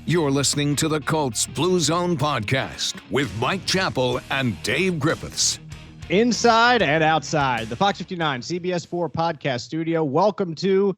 You're listening to the Colts Blue Zone podcast with Mike Chappell and Dave Griffiths. Inside and outside the Fox 59 CBS 4 podcast studio. Welcome to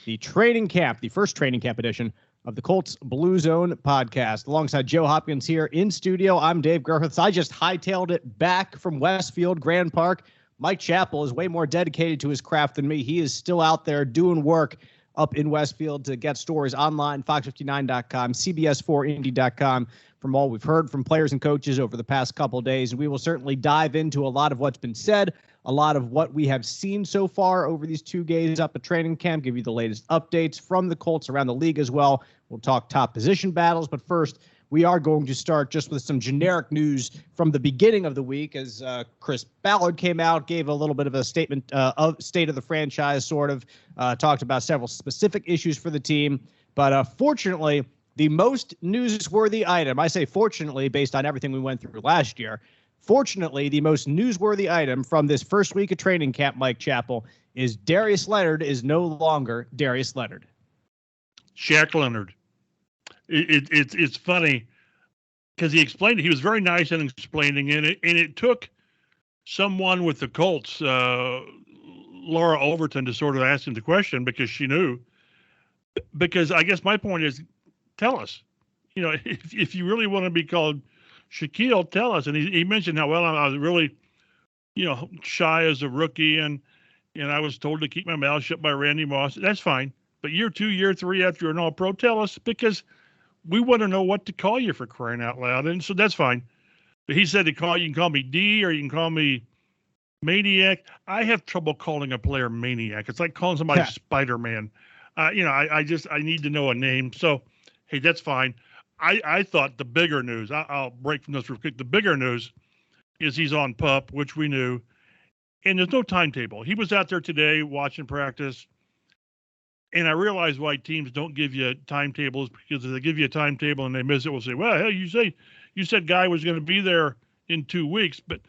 the training camp, the first training camp edition of the Colts Blue Zone podcast. Alongside Joe Hopkins here in studio, I'm Dave Griffiths. I just hightailed it back from Westfield Grand Park. Mike Chappell is way more dedicated to his craft than me. He is still out there doing work up in Westfield to get stories online, fox59.com, cbs4indy.com, from all we've heard from players and coaches over the past couple of days. And we will certainly dive into a lot of what's been said, a lot of what we have seen so far over these 2 days up at training camp, give you the latest updates from the Colts around the league as well. We'll talk top position battles, but first, we are going to start just with some generic news from the beginning of the week as Chris Ballard came out, gave a little bit of a statement of state of the franchise, sort of talked about several specific issues for the team. But fortunately, the most newsworthy item, I say fortunately based on everything we went through last year, fortunately, the most newsworthy item from this first week of training camp, Mike Chappell, is Darius Leonard is no longer Darius Leonard. Shaq Leonard. It's funny because he explained it. He was very nice in explaining it, and it took someone with the Colts, Laura Overton, to sort of ask him the question because she knew. Because I guess my point is, tell us. You know, if you really want to be called Shaquille, tell us. And he mentioned how well I was really, shy as a rookie, and I was told to keep my mouth shut by Randy Moss. That's fine. But year 2, year 3 after you're an All-Pro, tell us because we want to know what to call you, for crying out loud. And so that's fine. But he said you can call me D or you can call me Maniac. I have trouble calling a player Maniac. It's like calling somebody Spider-Man. I need to know a name. So, hey, that's fine. I thought the bigger news, I'll break from this real quick. The bigger news is he's on PUP, which we knew. And there's no timetable. He was out there today watching practice. And I realize why teams don't give you timetables, because if they give you a timetable and they miss it, we'll say, well, hey, you said guy was going to be there in 2 weeks, but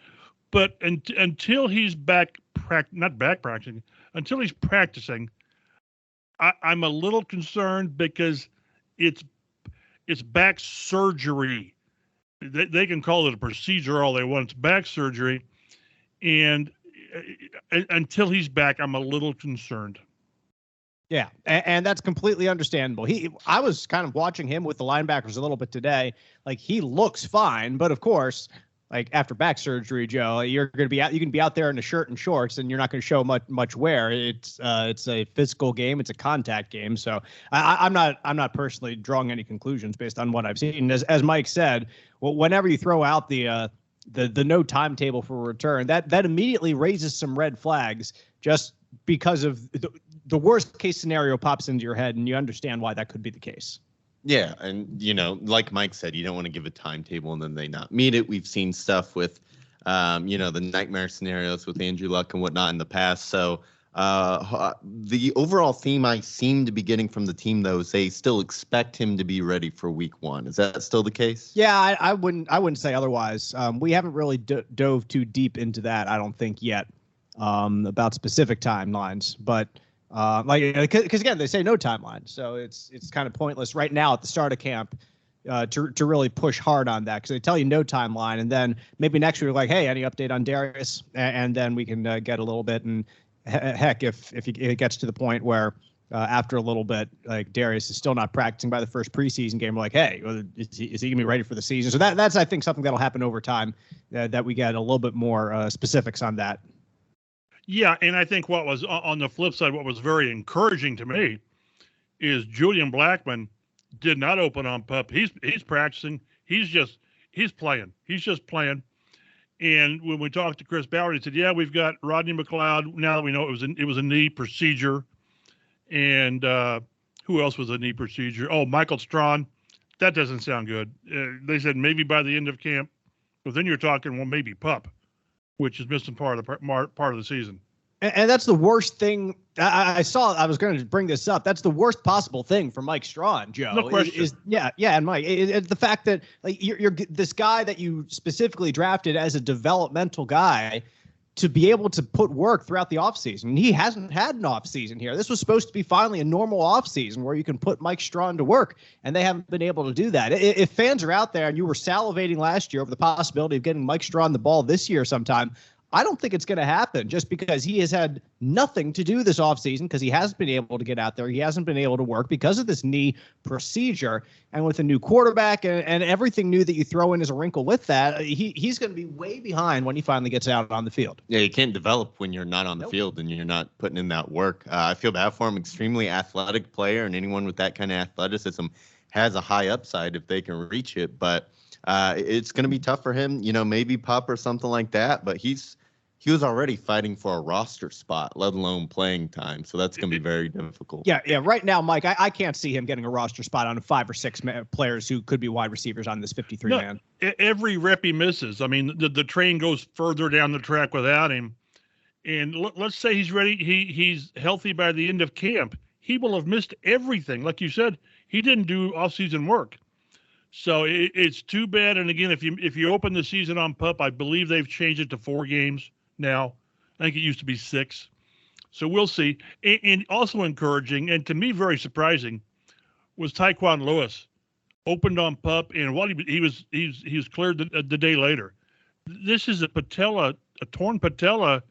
until he's until he's practicing, I'm a little concerned because it's back surgery. They can call it a procedure all they want. It's back surgery. And until he's back, I'm a little concerned. Yeah, and that's completely understandable. I was kind of watching him with the linebackers a little bit today. Like, he looks fine, but of course, like after back surgery, Joe, you're going to be out. You can be out there in a shirt and shorts, and you're not going to show much wear. It's a physical game. It's a contact game. So I'm not personally drawing any conclusions based on what I've seen. As Mike said, whenever you throw out the no timetable for return, that immediately raises some red flags just because of the worst case scenario pops into your head, and you understand why that could be the case. Yeah. And, like Mike said, you don't want to give a timetable and then they not meet it. We've seen stuff with, the nightmare scenarios with Andrew Luck and whatnot in the past. So the overall theme I seem to be getting from the team, though, is they still expect him to be ready for week 1. Is that still the case? Yeah, I wouldn't say otherwise. We haven't really dove too deep into that, I don't think, yet, about specific timelines. But because again, they say no timeline, so it's kind of pointless right now at the start of camp to really push hard on that, because they tell you no timeline, and then maybe next week like, hey, any update on Darius, and then we can get a little bit. And heck, if it gets to the point where after a little bit, like Darius is still not practicing by the first preseason game, we're like, hey, is he gonna be ready for the season? So that's I think something that'll happen over time, that we get a little bit more specifics on that. Yeah, and I think what was on the flip side, what was very encouraging to me is Julian Blackmon did not open on PUP. He's practicing. He's playing. He's just playing. And when we talked to Chris Ballard, he said, yeah, we've got Rodney McLeod. Now that we know it was a knee procedure. And who else was a knee procedure? Oh, Michael Strawn. That doesn't sound good. They said maybe by the end of camp. But then you're talking, well, maybe PUP, which is missing part of the season. And that's the worst thing. I saw. I was going to bring this up. That's the worst possible thing for Mike Strawn, Joe. No question. And Mike, the fact that like you're this guy that you specifically drafted as a developmental guy to be able to put work throughout the offseason. He hasn't had an offseason here. This was supposed to be finally a normal offseason where you can put Mike Strawn to work, and they haven't been able to do that. If fans are out there and you were salivating last year over the possibility of getting Mike Strawn the ball this year sometime, I don't think it's going to happen just because he has had nothing to do this offseason because he hasn't been able to get out there. He hasn't been able to work because of this knee procedure. And with a new quarterback and everything new that you throw in as a wrinkle with that, he's going to be way behind when he finally gets out on the field. Yeah, you can't develop when you're not on the field and you're not putting in that work. I feel bad for him. Extremely athletic player, and anyone with that kind of athleticism has a high upside if they can reach it. But it's going to be tough for him, maybe PUP or something like that. But he was already fighting for a roster spot, let alone playing time. So that's going to be very difficult. Yeah. Right now, Mike, I can't see him getting a roster spot on 5 or 6 players who could be wide receivers on this 53-man. No, every rep he misses. I mean, the train goes further down the track without him. And let's say he's ready. He's healthy by the end of camp. He will have missed everything. Like you said, he didn't do off-season work. So it's too bad. And again, if you open the season on PUP, I believe they've changed it to 4 games now. I think it used to be 6. So we'll see. And also encouraging, and to me very surprising, was Tyquan Lewis. Opened on PUP, and what he was cleared the day later. This is a torn patella,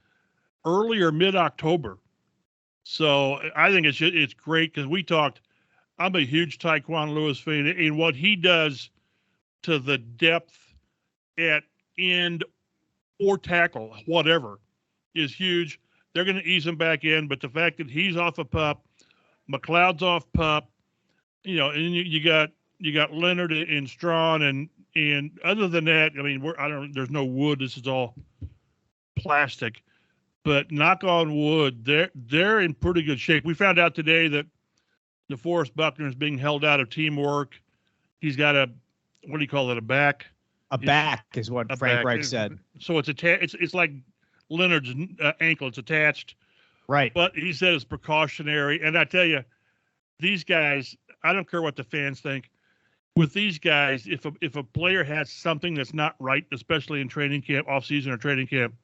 earlier mid-October. So I think it's great because we talked. I'm a huge Tyquan Lewis fan, and what he does to the depth at end or tackle, whatever, is huge. They're going to ease him back in, but the fact that he's off of PUP, McLeod's off PUP, and you got Leonard and Strawn, and other than that, I mean, there's no wood. This is all plastic, but knock on wood, they're in pretty good shape. We found out today that DeForest Buckner is being held out of teamwork. He's got a back. A back is what Frank Reich said. So it's like Leonard's ankle. It's attached. Right. But he said it's precautionary. And I tell you, these guys, I don't care what the fans think. With these guys, if a player has something that's not right, especially in training camp, off-season or training camp,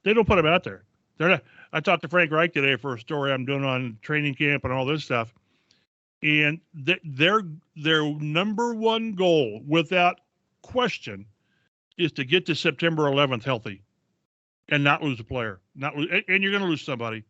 they don't put them out there. They're not. I talked to Frank Reich today for a story I'm doing on training camp and all this stuff. And their number one goal, without question, is to get to September 11th healthy and not lose a player. And you're going to lose somebody,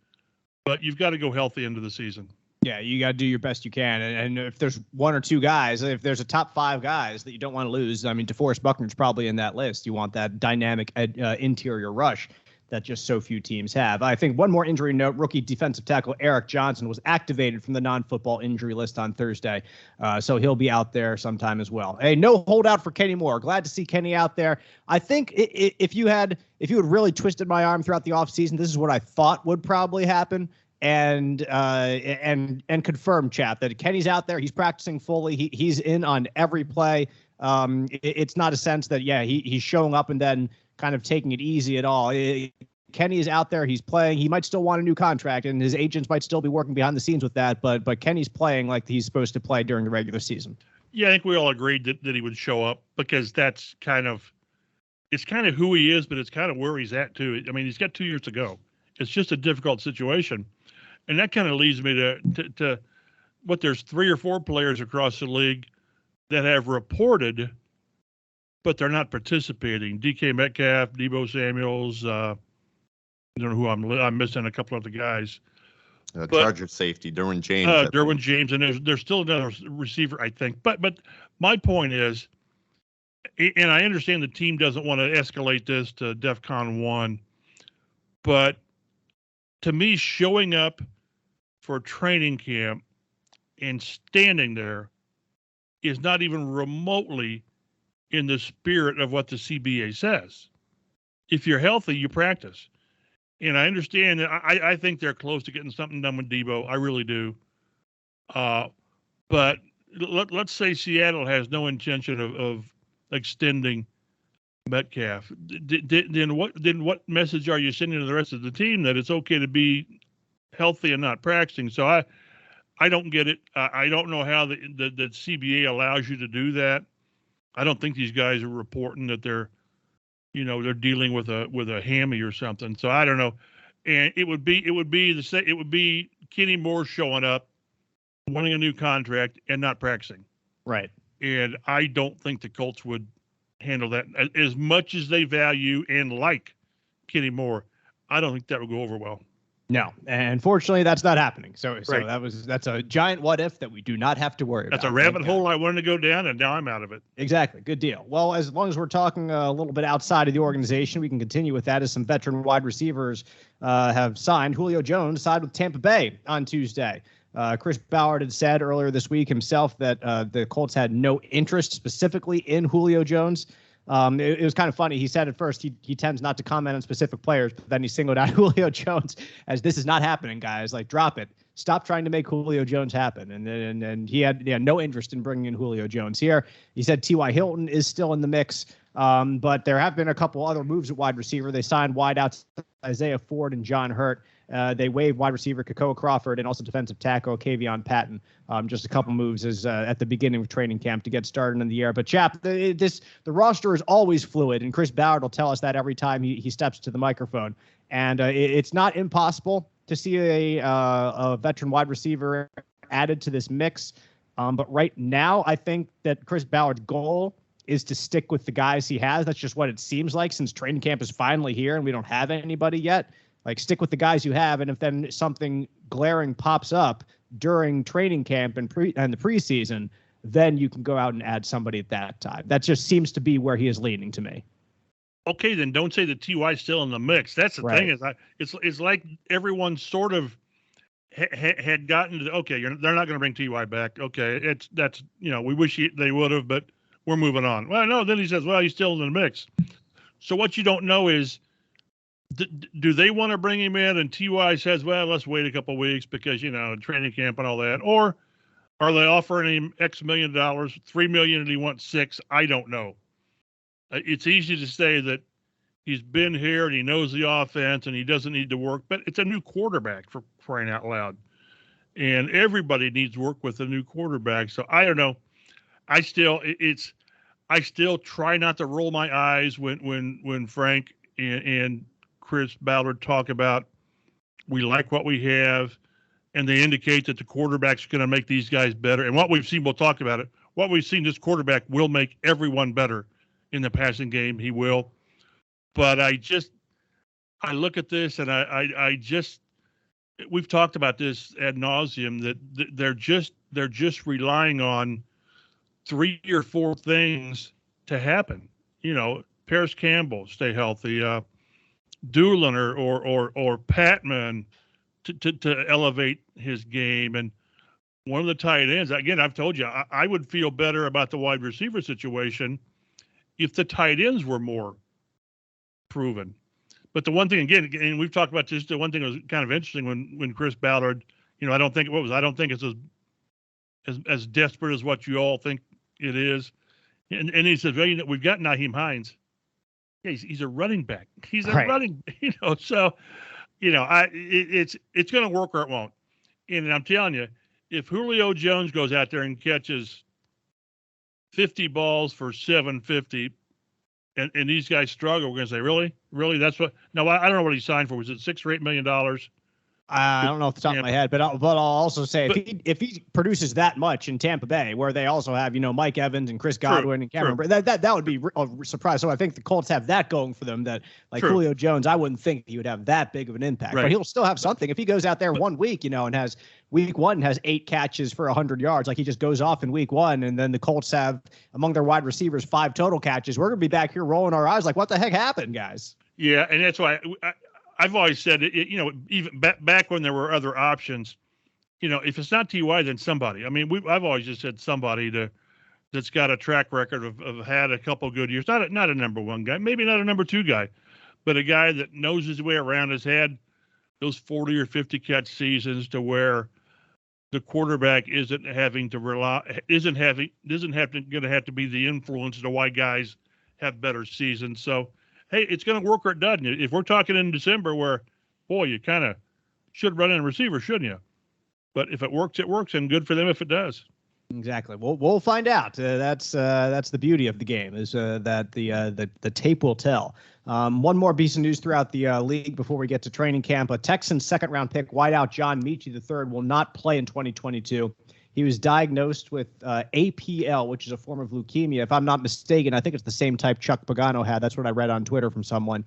but you've got to go healthy into the season. Yeah, you got to do your best you can. And if there's 1 or 2 guys, if there's a top 5 guys that you don't want to lose, I mean, DeForest Buckner's probably in that list. You want that dynamic interior rush that just so few teams have. I think one more injury note, rookie defensive tackle Eric Johnson was activated from the non-football injury list on Thursday. So he'll be out there sometime as well. Hey, no holdout for Kenny Moore. Glad to see Kenny out there. I think if you had really twisted my arm throughout the offseason, this is what I thought would probably happen. And confirm, chat, that Kenny's out there. He's practicing fully. He's in on every play. It's not a sense that, he's showing up and then kind of taking it easy at all. Kenny is out there. He's playing. He might still want a new contract, and his agents might still be working behind the scenes with that. But Kenny's playing like he's supposed to play during the regular season. Yeah, I think we all agreed that he would show up because it's kind of who he is, but it's kind of where he's at too. I mean, he's got 2 years to go. It's just a difficult situation. And that kind of leads me to what there's 3 or 4 players across the league that have reported, but they're not participating. DK Metcalf, Deebo Samuels, I don't know who I'm missing, a couple of the guys. Charger safety, Derwin James. Derwin James, and there's still another receiver, I think. But my point is, and I understand the team doesn't want to escalate this to DEFCON 1, but to me, showing up for training camp and standing there is not even remotely in the spirit of what the CBA says. If you're healthy, you practice. And I understand that I think they're close to getting something done with Deebo. I really do. But let's say Seattle has no intention of extending Metcalf. Then what message are you sending to the rest of the team that it's okay to be healthy and not practicing? So I don't get it. I don't know how the CBA allows you to do that. I don't think these guys are reporting that they're they're dealing with a hammy or something. So I don't know. And it would be Kenny Moore showing up, wanting a new contract and not practicing. Right. And I don't think the Colts would handle that as much as they value and like Kenny Moore. I don't think that would go over well. No, and fortunately, that's not happening. So Right. that's a giant what if that we do not have to worry about. That's a rabbit hole I wanted to go down, and now I'm out of it. Exactly. Good deal. Well, as long as we're talking a little bit outside of the organization, we can continue with that as some veteran wide receivers have signed. Julio Jones signed with Tampa Bay on Tuesday. Chris Ballard had said earlier this week himself that the Colts had no interest specifically in Julio Jones. It was kind of funny. He said at first he tends not to comment on specific players, but then he singled out Julio Jones as this is not happening, guys. Like, drop it. Stop trying to make Julio Jones happen. And he had no interest in bringing in Julio Jones here. He said T.Y. Hilton is still in the mix, but there have been a couple other moves at wide receiver. They signed wideouts Isaiah Ford and John Hurt. They waived wide receiver Kakoa Crawford and also defensive tackle Kavion Patton. Just a couple moves at the beginning of training camp to get started in the year. But Chap, the roster is always fluid, and Chris Ballard will tell us that every time he steps to the microphone. And it's not impossible to see a veteran wide receiver added to this mix. But right now, I think that Chris Ballard's goal is to stick with the guys he has. That's just what it seems like since training camp is finally here and we don't have anybody yet. Like, stick with the guys you have, and if then something glaring pops up during training camp and the preseason, then you can go out and add somebody at that time. That just seems to be where he is leaning to me. Okay, then don't say that T.Y. is still in the mix. That's the thing it's like everyone sort of had gotten to they're not going to bring T.Y. back. Okay, that's we wish they would have, but we're moving on. Well, no, then he says, well, he's still in the mix. So what you don't know is, do they want to bring him in? And T.Y. says, well, let's wait a couple of weeks because, training camp and all that. Or are they offering him X $1 million, $3 million, and he wants $6 million? I don't know. It's easy to say that he's been here and he knows the offense and he doesn't need to work, but it's a new quarterback, for crying out loud. And everybody needs work with a new quarterback. So I don't know. I still try not to roll my eyes when Frank and Chris Ballard talk about we like what we have, and they indicate that the quarterback's going to make these guys better. And what we've seen, we'll talk about it. What we've seen, this quarterback will make everyone better in the passing game. He will. But I look at this and we've talked about this ad nauseum that they're just relying on 3 or 4 things to happen. Paris Campbell, stay healthy. Doolin or Patman to elevate his game. And one of the tight ends, again, I've told you, I would feel better about the wide receiver situation if the tight ends were more proven. But the one thing, again, and we've talked about this, the one thing that was kind of interesting when Chris Ballard, I don't think it's as desperate as what you all think it is. And he says, well, we've got Naheem Hines. Yeah, he's a running back. He's a running, so, it's going to work or it won't. And I'm telling you, if Julio Jones goes out there and catches 50 balls for 750 and these guys struggle, we're going to say, really? That's what, no, I don't know what he signed for. Was it $6 or $8 million? I don't know off the top of my head, but I'll also say if he produces that much in Tampa Bay, where they also have Mike Evans and Chris Godwin and Cameron, that would be a surprise. So I think the Colts have that going for them. That Julio Jones, I wouldn't think he would have that big of an impact, but he'll still have something if he goes out there 1 week, and has week 1 has 8 catches for 100 yards, like he just goes off in week 1, and then the Colts have among their wide receivers 5 total catches. We're gonna be back here rolling our eyes like, what the heck happened, guys? Yeah, and that's why I've always said, even back when there were other options, if it's not T.Y., then somebody. I mean, I've always just said somebody that's got a track record of had a couple good years. Not a number 1 guy, maybe not a number 2 guy, but a guy that knows his way around, has had those 40 or 50 catch seasons to where the quarterback isn't going to have to be the influence to why guys have better seasons. So, hey, it's going to work or it doesn't. If we're talking in December where, boy, you kind of should run in a receiver, shouldn't you? But if it works, it works, and good for them if it does. Exactly. We'll find out. That's the beauty of the game is that the tape will tell. One more piece of news throughout the league before we get to training camp. A Texans second-round pick wideout John Mechie III will not play in 2022. He was diagnosed with APL, which is a form of leukemia. If I'm not mistaken, I think it's the same type Chuck Pagano had. That's what I read on Twitter from someone.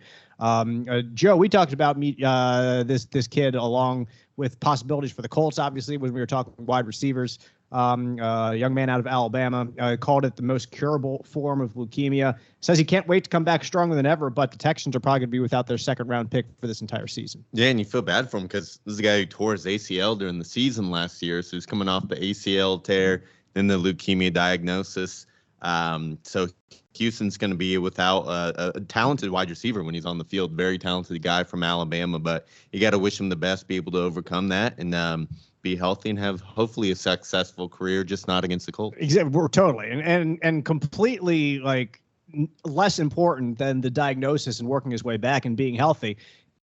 Joe, we talked about this kid along with possibilities for the Colts, obviously, when we were talking wide receivers. A young man out of Alabama called it the most curable form of leukemia. Says he can't wait to come back stronger than ever, but the Texans are probably going to be without their second-round pick for this entire season. Yeah, and you feel bad for him because this is a guy who tore his ACL during the season last year, so he's coming off the ACL tear, then the leukemia diagnosis. So Houston's going to be without a talented wide receiver when he's on the field. Very talented guy from Alabama, but you got to wish him the best, be able to overcome that, and be healthy and have hopefully a successful career, just not against the Colts. Exactly. We're totally and completely like less important than the diagnosis and working his way back and being healthy.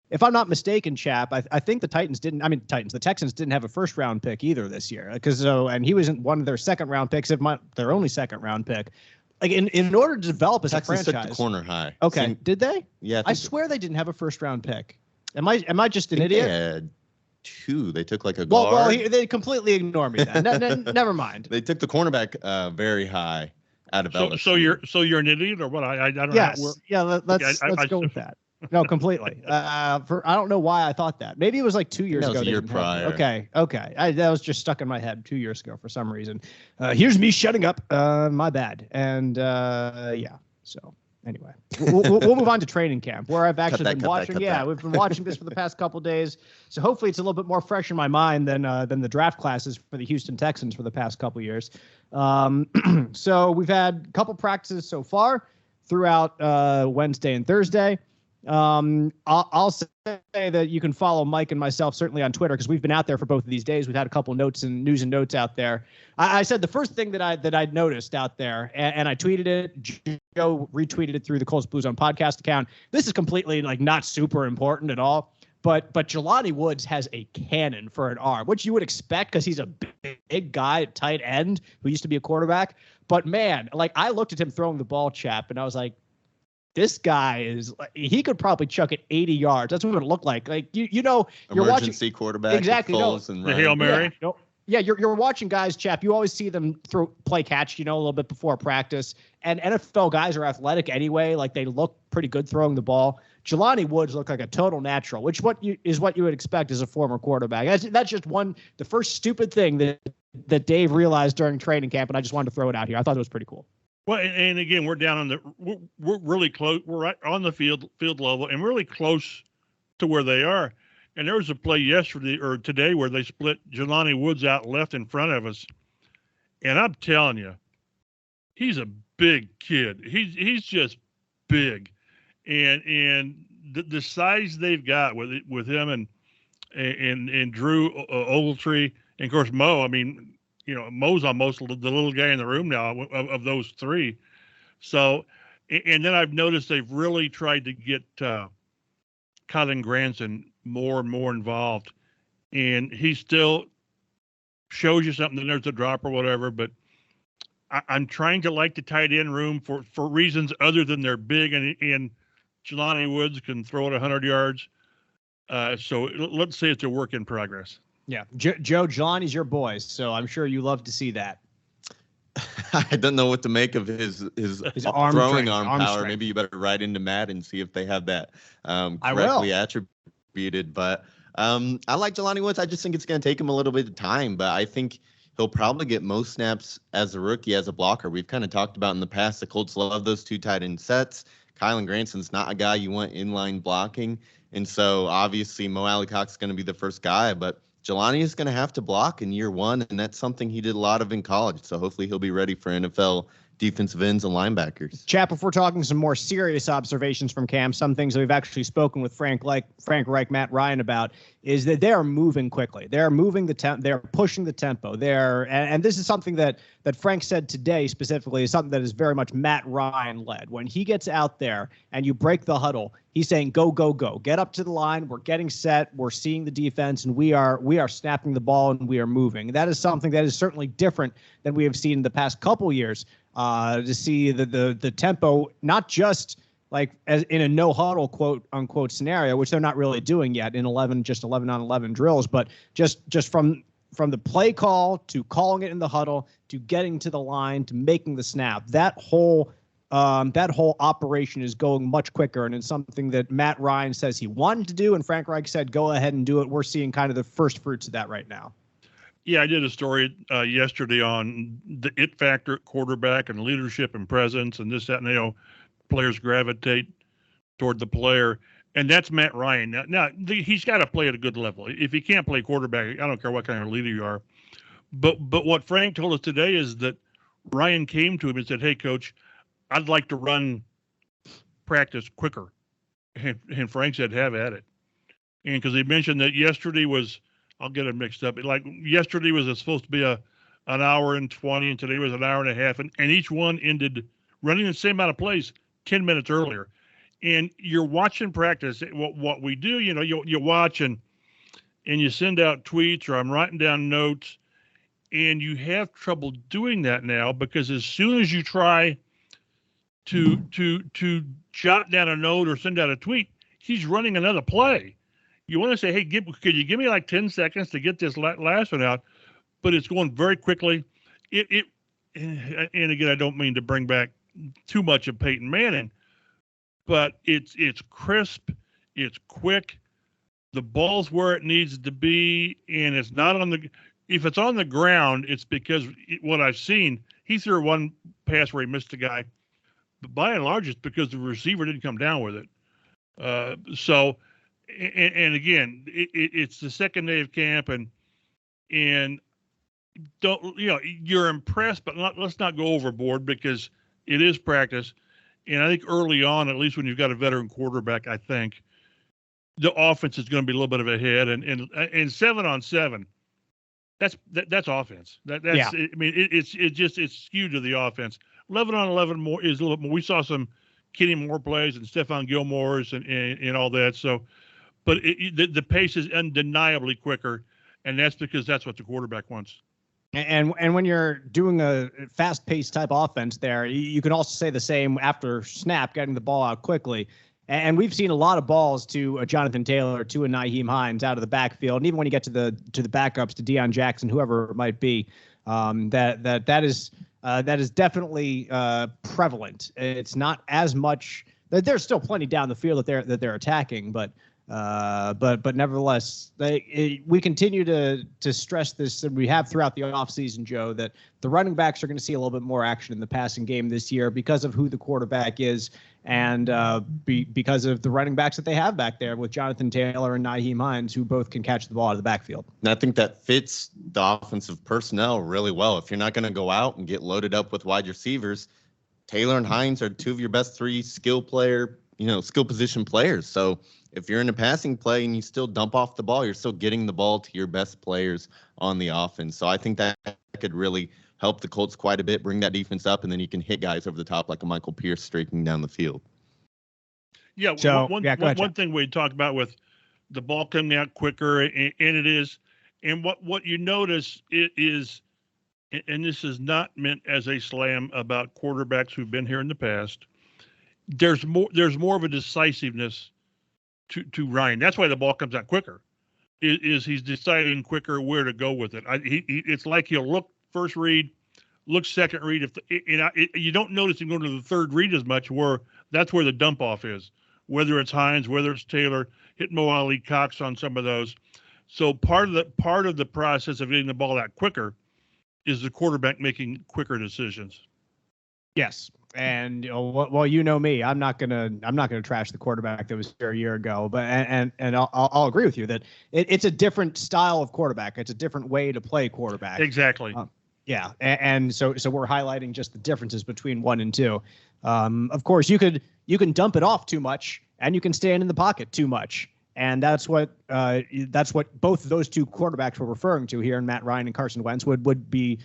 If I'm not mistaken, Chap, I think the Texans didn't have a first round pick either this year and he wasn't one of their second round picks, their only second round pick. Like in order to develop as Texans a franchise. took the corner high. Okay, did they? Yeah, I swear they didn't have a first round pick. Am I just an idiot? They had two. They took like a guard. Well, they completely ignored me then. Never mind. They took the cornerback very high out of LSU. So you're an idiot or what? I don't know. Yes. Yeah. Let's go with that. No, completely. I don't know why I thought that. Maybe it was like 2 years ago. That was a year prior. Okay. That was just stuck in my head 2 years ago for some reason. Here's me shutting up. My bad. And yeah. So anyway, we'll move on to training camp, where I've actually been watching. We've been watching this for the past couple of days. So hopefully it's a little bit more fresh in my mind than the draft classes for the Houston Texans for the past couple of years. So we've had a couple practices so far throughout Wednesday and Thursday. I'll say that you can follow Mike and myself certainly on Twitter because we've been out there for both of these days. We've had a couple of news and notes out there. I said the first thing that I'd noticed out there, and I tweeted it. Joe retweeted it through the Colts Blue Zone podcast account. This is completely like not super important at all. But Jelani Woods has a cannon for an arm, which you would expect because he's a big guy at tight end who used to be a quarterback. But man, like I looked at him throwing the ball, Chap, and I was like, this guy he could probably chuck it 80 yards. That's what it looked like. Like, you're emergency watching quarterback. Exactly. The Hail Mary. Yeah, you're watching guys, Chap. You always see them play catch, a little bit before practice. And NFL guys are athletic anyway. Like they look pretty good throwing the ball. Jelani Woods looked like a total natural, which is what you would expect as a former quarterback. That's just the first stupid thing that Dave realized during training camp, and I just wanted to throw it out here. I thought it was pretty cool. Well, and again, we're down we're really close. We're right on the field level and really close to where they are. And there was a play yesterday or today where they split Jelani Woods out left in front of us. And I'm telling you, he's a big kid. He's just big. And the size they've got with him and Drew Ogletree, and of course Mo. I mean, Mo's almost the little guy in the room now of those three. So, and then I've noticed they've really tried to get Kylen Granson more and more involved, and he still shows you something. Then there's a drop or whatever, but I'm trying to like the tight end room for reasons other than they're big, and Jelani Woods can throw it 100 yards. So let's say it's a work in progress. Yeah. Joe, Jelani's your boy, so I'm sure you love to see that. I don't know what to make of his throwing arm power. Strength. Maybe you better write into Matt and see if they have that correctly attributed. But I like Jelani Woods. I just think it's going to take him a little bit of time, but I think he'll probably get most snaps as a rookie, as a blocker. We've kind of talked about in the past, the Colts love those two tight end sets. Kylen Granson's not a guy you want inline blocking. And so obviously Mo Alley-Cox going to be the first guy, but Jelani is going to have to block in year one, and that's something he did a lot of in college. So hopefully he'll be ready for NFL defensive ends and linebackers. Chap, if we're talking some more serious observations from camp, some things that we've actually spoken with Frank Reich, Matt Ryan about, is that they are moving quickly. They're moving they're pushing the tempo. And this is something that Frank said today specifically, is something that is very much Matt Ryan led. When he gets out there and you break the huddle, he's saying, go, go, go. Get up to the line. We're getting set. We're seeing the defense, and we are snapping the ball, and we are moving. That is something that is certainly different than we have seen in the past couple years. To see the tempo, not just like as in a no huddle quote unquote scenario, which they're not really doing yet in 11 on 11 drills, but just from the play call to calling it in the huddle to getting to the line to making the snap, that whole operation is going much quicker, and it's something that Matt Ryan says he wanted to do, and Frank Reich said go ahead and do it. We're seeing kind of the first fruits of that right now. Yeah, I did a story yesterday on the it factor at quarterback and leadership and presence and this, that, and players gravitate toward the player. And that's Matt Ryan. Now he's got to play at a good level. If he can't play quarterback, I don't care what kind of leader you are. But what Frank told us today is that Ryan came to him and said, hey, Coach, I'd like to run practice quicker. And Frank said, have at it. And because he mentioned that yesterday was, I'll get it mixed up. Like yesterday was supposed to be an hour and 20, and today was an hour and a half, and each one ended running the same amount of plays 10 minutes earlier. And you're watching practice. What we do, you watch and you send out tweets, or I'm writing down notes, and you have trouble doing that now because as soon as you try to jot down a note or send out a tweet, he's running another play. You want to say, hey, could you give me like 10 seconds to get this last one out? But it's going very quickly. And again, I don't mean to bring back too much of Peyton Manning, but it's crisp, it's quick, the ball's where it needs to be, and it's not if it's on the ground, it's because what I've seen, he threw one pass where he missed a guy, but by and large, it's because the receiver didn't come down with it. And again, it's the second day of camp, and don't you're impressed, but let's not go overboard because it is practice. And I think early on, at least when you've got a veteran quarterback, I think the offense is going to be a little bit of a hit. And 7-on-7, that's offense. That's yeah. I mean, it's skewed to the offense. 11-on-11 more is a little more. We saw some Kenny Moore plays and Stephon Gilmore's and all that. So. But the pace is undeniably quicker, and that's because that's what the quarterback wants. And when you're doing a fast-paced type offense there, you can also say the same after snap, getting the ball out quickly. And we've seen a lot of balls to Jonathan Taylor, to a Nyheim Hines out of the backfield, and even when you get to the backups, to Deion Jackson, whoever it might be, that is definitely prevalent. It's not as much. There's still plenty down the field that they're attacking, but nevertheless, we continue to stress this, and we have throughout the offseason, Joe, that the running backs are going to see a little bit more action in the passing game this year because of who the quarterback is, and because of the running backs that they have back there with Jonathan Taylor and Nyheim Hines, who both can catch the ball out of the backfield. And I think that fits the offensive personnel really well. If you're not going to go out and get loaded up with wide receivers, Taylor and Hines are two of your best three skill position players. So if you're in a passing play and you still dump off the ball, you're still getting the ball to your best players on the offense. So I think that could really help the Colts quite a bit, bring that defense up, and then you can hit guys over the top like a Michael Pierce streaking down the field. Yeah, so, one thing we talked about with the ball coming out quicker, and it is, and what you notice is, and this is not meant as a slam about quarterbacks who've been here in the past, there's more of a decisiveness to Ryan. That's why the ball comes out quicker. Is he's deciding quicker where to go with it. It's like he'll look first read, look second read. You don't notice him going to the third read as much. That's where the dump off is. Whether it's Hines, whether it's Taylor, hit Mo Ali Cox on some of those. So part of the process of getting the ball out quicker is the quarterback making quicker decisions. Yes. And well, you know me, I'm not gonna trash the quarterback that was here a year ago, but and I'll agree with you that it's a different style of quarterback. It's a different way to play quarterback. Exactly. Yeah, and so we're highlighting just the differences between 1 and 2. Of course, you can dump it off too much, and you can stand in the pocket too much, and that's what both of those two quarterbacks were referring to here, and Matt Ryan and Carson Wentz would be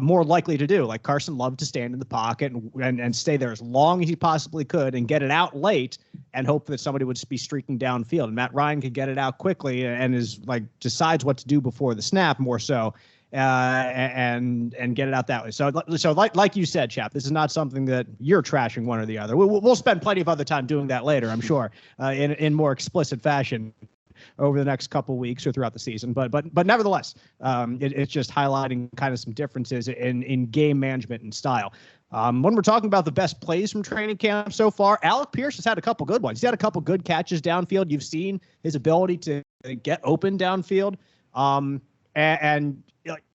more likely to do. Like Carson loved to stand in the pocket and stay there as long as he possibly could and get it out late and hope that somebody would be streaking downfield. And Matt Ryan could get it out quickly and is like decides what to do before the snap more so. And get it out that way. So like you said, Chap, this is not something that you're trashing one or the other. We'll spend plenty of other time doing that later, I'm sure, in more explicit fashion over the next couple weeks or throughout the season. But nevertheless, it's just highlighting kind of some differences in game management and style. When we're talking about the best plays from training camp so far, Alec Pierce has had a couple good ones. He's had a couple good catches downfield. You've seen his ability to get open downfield. And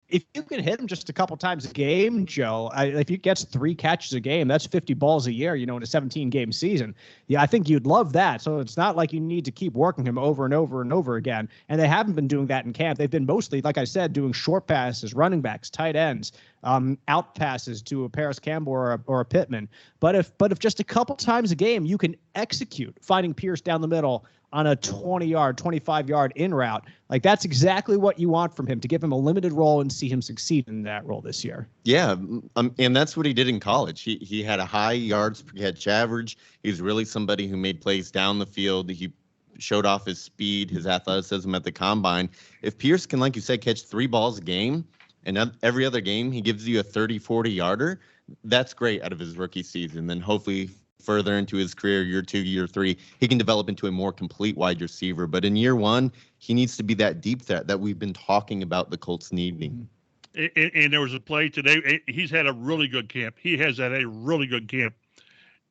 if you can hit him just a couple times a game, Joe, if he gets 3 catches a game, that's 50 balls a year, in a 17-game season. Yeah, I think you'd love that. So it's not like you need to keep working him over and over and over again. And they haven't been doing that in camp. They've been mostly, like I said, doing short passes, running backs, tight ends, out passes to a Paris Campbell or a Pittman. But if just a couple times a game you can execute finding Pierce down the middle on a 20-yard, 25-yard in route, like that's exactly what you want from him, to give him a limited role and see him succeed in that role this year. Yeah, and that's what he did in college. He had a high yards per catch average. He's really somebody who made plays down the field. He showed off his speed, his athleticism at the combine. If Pierce can, like you said, catch 3 balls a game, and every other game he gives you a 30, 40-yarder, that's great out of his rookie season. Then hopefully further into his career, year 2, year 3, he can develop into a more complete wide receiver. But in year 1, he needs to be that deep threat that we've been talking about the Colts needing. And there was a play today. He's had a really good camp. He has had a really good camp.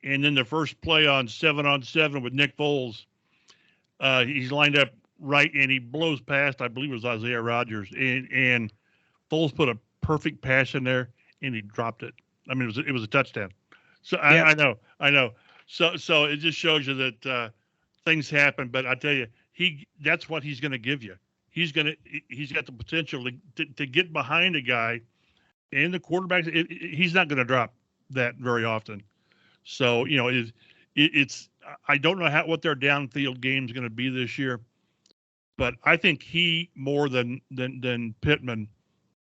And then the first play on 7-on-7 with Nick Foles, he's lined up right, and he blows past, I believe it was Isaiah Rodgers. And Foles put a perfect pass in there, and he dropped it. I mean, it was a touchdown. So I know. So it just shows you that things happen. But I tell you, that's what he's going to give you. He's got the potential to get behind a guy, and the quarterback. He's not going to drop that very often. So it's I don't know what their downfield game is going to be this year, but I think he more than Pittman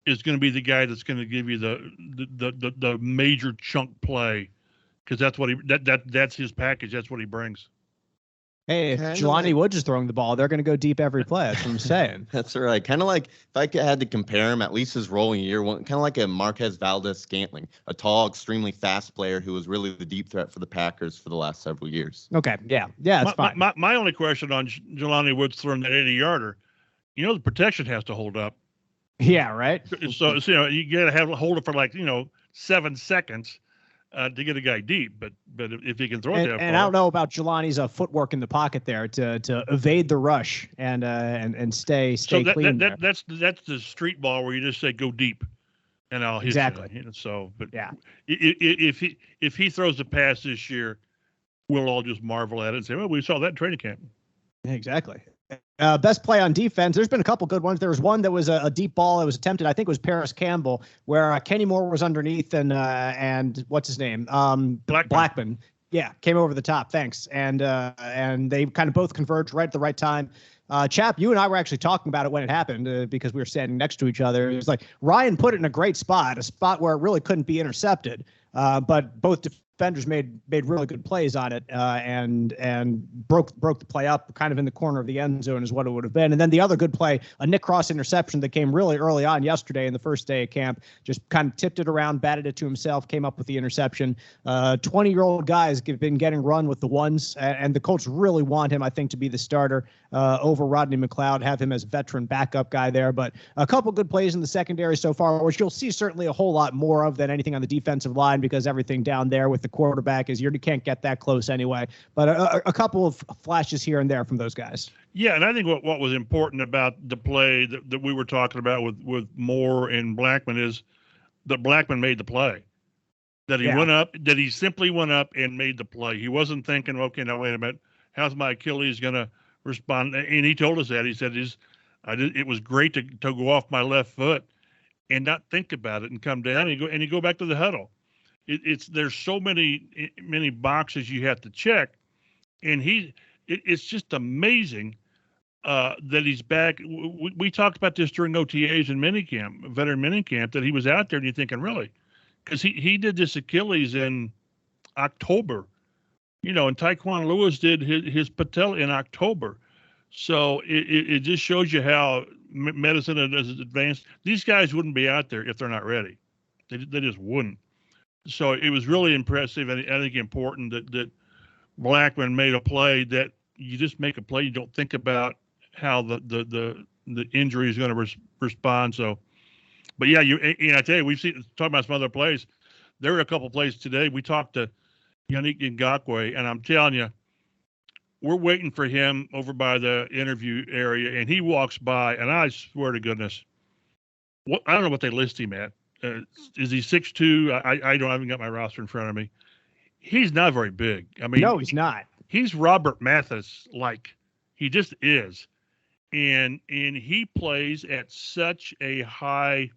is going to be the guy that's going to give you the major chunk play. Because that's what that's his package. That's what he brings. Hey, if Jelani Woods is throwing the ball, they're going to go deep every play. That's what I'm saying. That's right. Kind of like, if I had to compare him, at least his role in year 1, kind of like a Marquez Valdez-Scantling, a tall, extremely fast player who was really the deep threat for the Packers for the last several years. Okay, yeah, that's fine. My only question on Jelani Woods throwing that 80-yarder, the protection has to hold up. Yeah, right. So you got to hold it for 7 seconds. To get a guy deep, but if he can throw it that far. And I don't know about Jelani's footwork in the pocket there to evade the rush and stay clean. That's the street ball where you just say go deep, and I'll hit exactly. You. So, but yeah, if he throws a pass this year, we'll all just marvel at it and say, well, we saw that in training camp. Yeah, exactly. Best play on defense. There's been a couple good ones. There was one that was a deep ball. It was attempted. I think it was Paris Campbell, where Kenny Moore was underneath and what's his name? Blackman. Yeah, came over the top. Thanks. And they kind of both converged right at the right time. Chap, you and I were actually talking about it when it happened because we were standing next to each other. It was like Ryan put it in a spot where it really couldn't be intercepted. But both defenders made really good plays on it and broke the play up kind of in the corner of the end zone is what it would have been. And then the other good play, a Nick Cross interception that came really early on yesterday in the first day of camp, just kind of tipped it around, batted it to himself, came up with the interception. 20-year-old guys have been getting run with the ones, and the Colts really want him, I think, to be the starter over Rodney McLeod, have him as a veteran backup guy there. But a couple good plays in the secondary so far, which you'll see certainly a whole lot more of than anything on the defensive line because everything down there with the quarterback is you can't get that close anyway. But a couple of flashes here and there from those guys. Yeah, and I think what was important about the play that we were talking about with Moore and Blackman is that Blackman made the play. That he simply went up and made the play. He wasn't thinking, okay, now wait a minute, how's my Achilles going to respond? And he told us that. He said it was great to go off my left foot. and not think about it and come down and you go back to the huddle. There's so many boxes you have to check, and it's just amazing that he's back. We talked about this during OTAs and minicamp, veteran minicamp, that he was out there, and you're thinking, really? Because he did this Achilles in October, and Taekwon Lewis did his patella in October. So it just shows you how medicine has advanced. These guys wouldn't be out there if they're not ready. They just wouldn't. So it was really impressive, and I think important that Blackman made a play that you just make a play. You don't think about how the injury is going to respond. So, but yeah, I tell you, we've seen talking about some other plays. There were a couple of plays today. We talked to Yannick Ngakoue, and I'm telling you, we're waiting for him over by the interview area, and he walks by, and I swear to goodness, I don't know what they list him at. Is he 6'2"? I haven't got my roster in front of me. He's not very big. I mean, no, he's not. He's Robert Mathis, like he just is, and he plays at such a high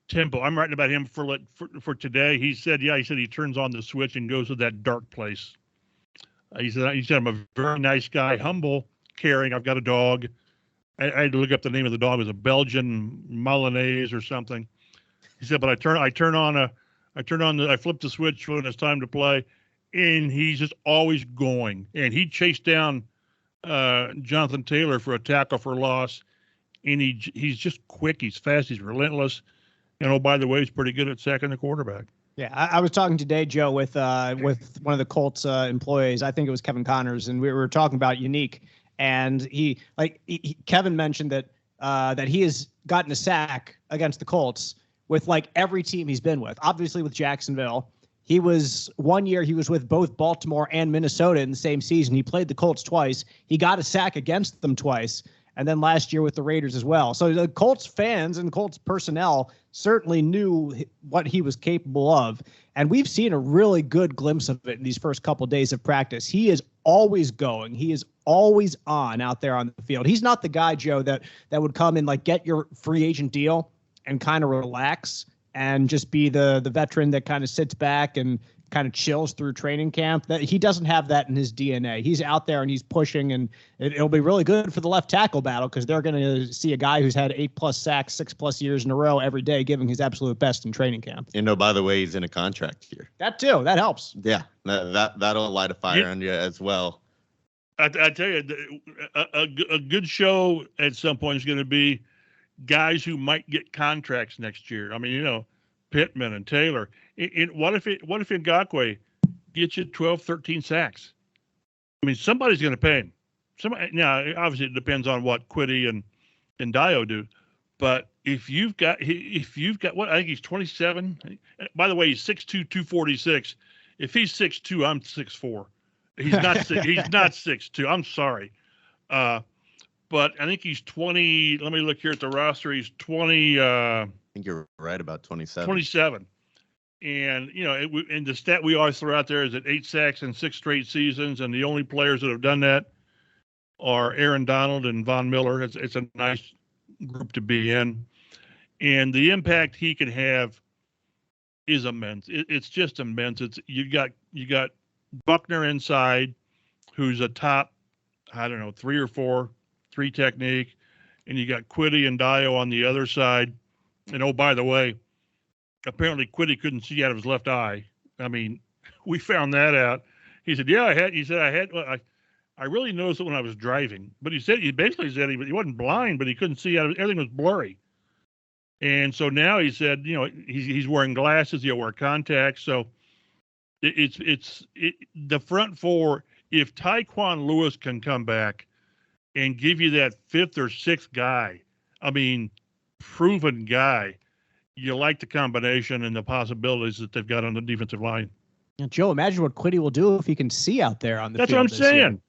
tempo. I'm writing about him for today. He said he turns on the switch and goes to that dark place. He said I'm a very nice guy, humble, caring. I've got a dog. I had to look up the name of the dog. It was a Belgian Milanese or something. He said, but I flip the switch when it's time to play, and he's just always going. And he chased down Jonathan Taylor for a tackle for loss, and he's just quick. He's fast. He's relentless. And oh, by the way, he's pretty good at sacking the quarterback. Yeah, I was talking today, Joe, with one of the Colts employees. I think it was Kevin Connors, and we were talking about Unique. And Kevin mentioned that he has gotten a sack against the Colts with like every team he's been with. Obviously, with Jacksonville, he was with both Baltimore and Minnesota in the same season. He played the Colts twice. He got a sack against them twice. And then last year with the Raiders as well. So the Colts fans and Colts personnel certainly knew what he was capable of. And we've seen a really good glimpse of it in these first couple of days of practice. He is always going. He is always on out there on the field. He's not the guy, Joe, that would come and like get your free agent deal and kind of relax and just be the veteran that kind of sits back and kind of chills through training camp. That he doesn't have that in his DNA. He's out there and he's pushing, and it'll be really good for the left tackle battle because they're going to see a guy who's had 8+ sacks, 6+ years in a row every day, giving his absolute best in training camp. And by the way, he's in a contract here. That too. That helps. Yeah, that'll light a fire on you as well. I tell you, a good show at some point is going to be guys who might get contracts next year. I mean, Pittman and Taylor. What if Ngakoue gets you 12, 13 sacks? I mean, somebody's going to pay him. Now, obviously, it depends on what Quiddy and Dio do. But if you've got what, I think he's 27. By the way, he's 6'2", 246. If he's 6'2", I'm 6'4". He's not he's not 6'2". I'm sorry. But I think he's 20. Let me look here at the roster. He's 20. I think you're right about 27. 27. And, and the stat we always throw out there is that 8 sacks in 6 straight seasons. And the only players that have done that are Aaron Donald and Von Miller. It's a nice group to be in. And the impact he can have is immense. It's just immense. You got Buckner inside, who's a top, 3 or 4, 3 technique. And you got Quiddy and Dio on the other side. And oh, by the way, apparently Quiddy couldn't see out of his left eye. I mean, we found that out. He said, "Yeah, I really noticed it when I was driving." But he basically said he wasn't blind, but he couldn't see out of everything was blurry. And so now he said, he's wearing glasses, he'll wear contacts. So it's the front four. If Taekwon Lewis can come back and give you that 5th or 6th guy, I mean, proven guy, you like the combination and the possibilities that they've got on the defensive line. Now, Joe, imagine what Quiddy will do if he can see out there on the field. That's what I'm saying.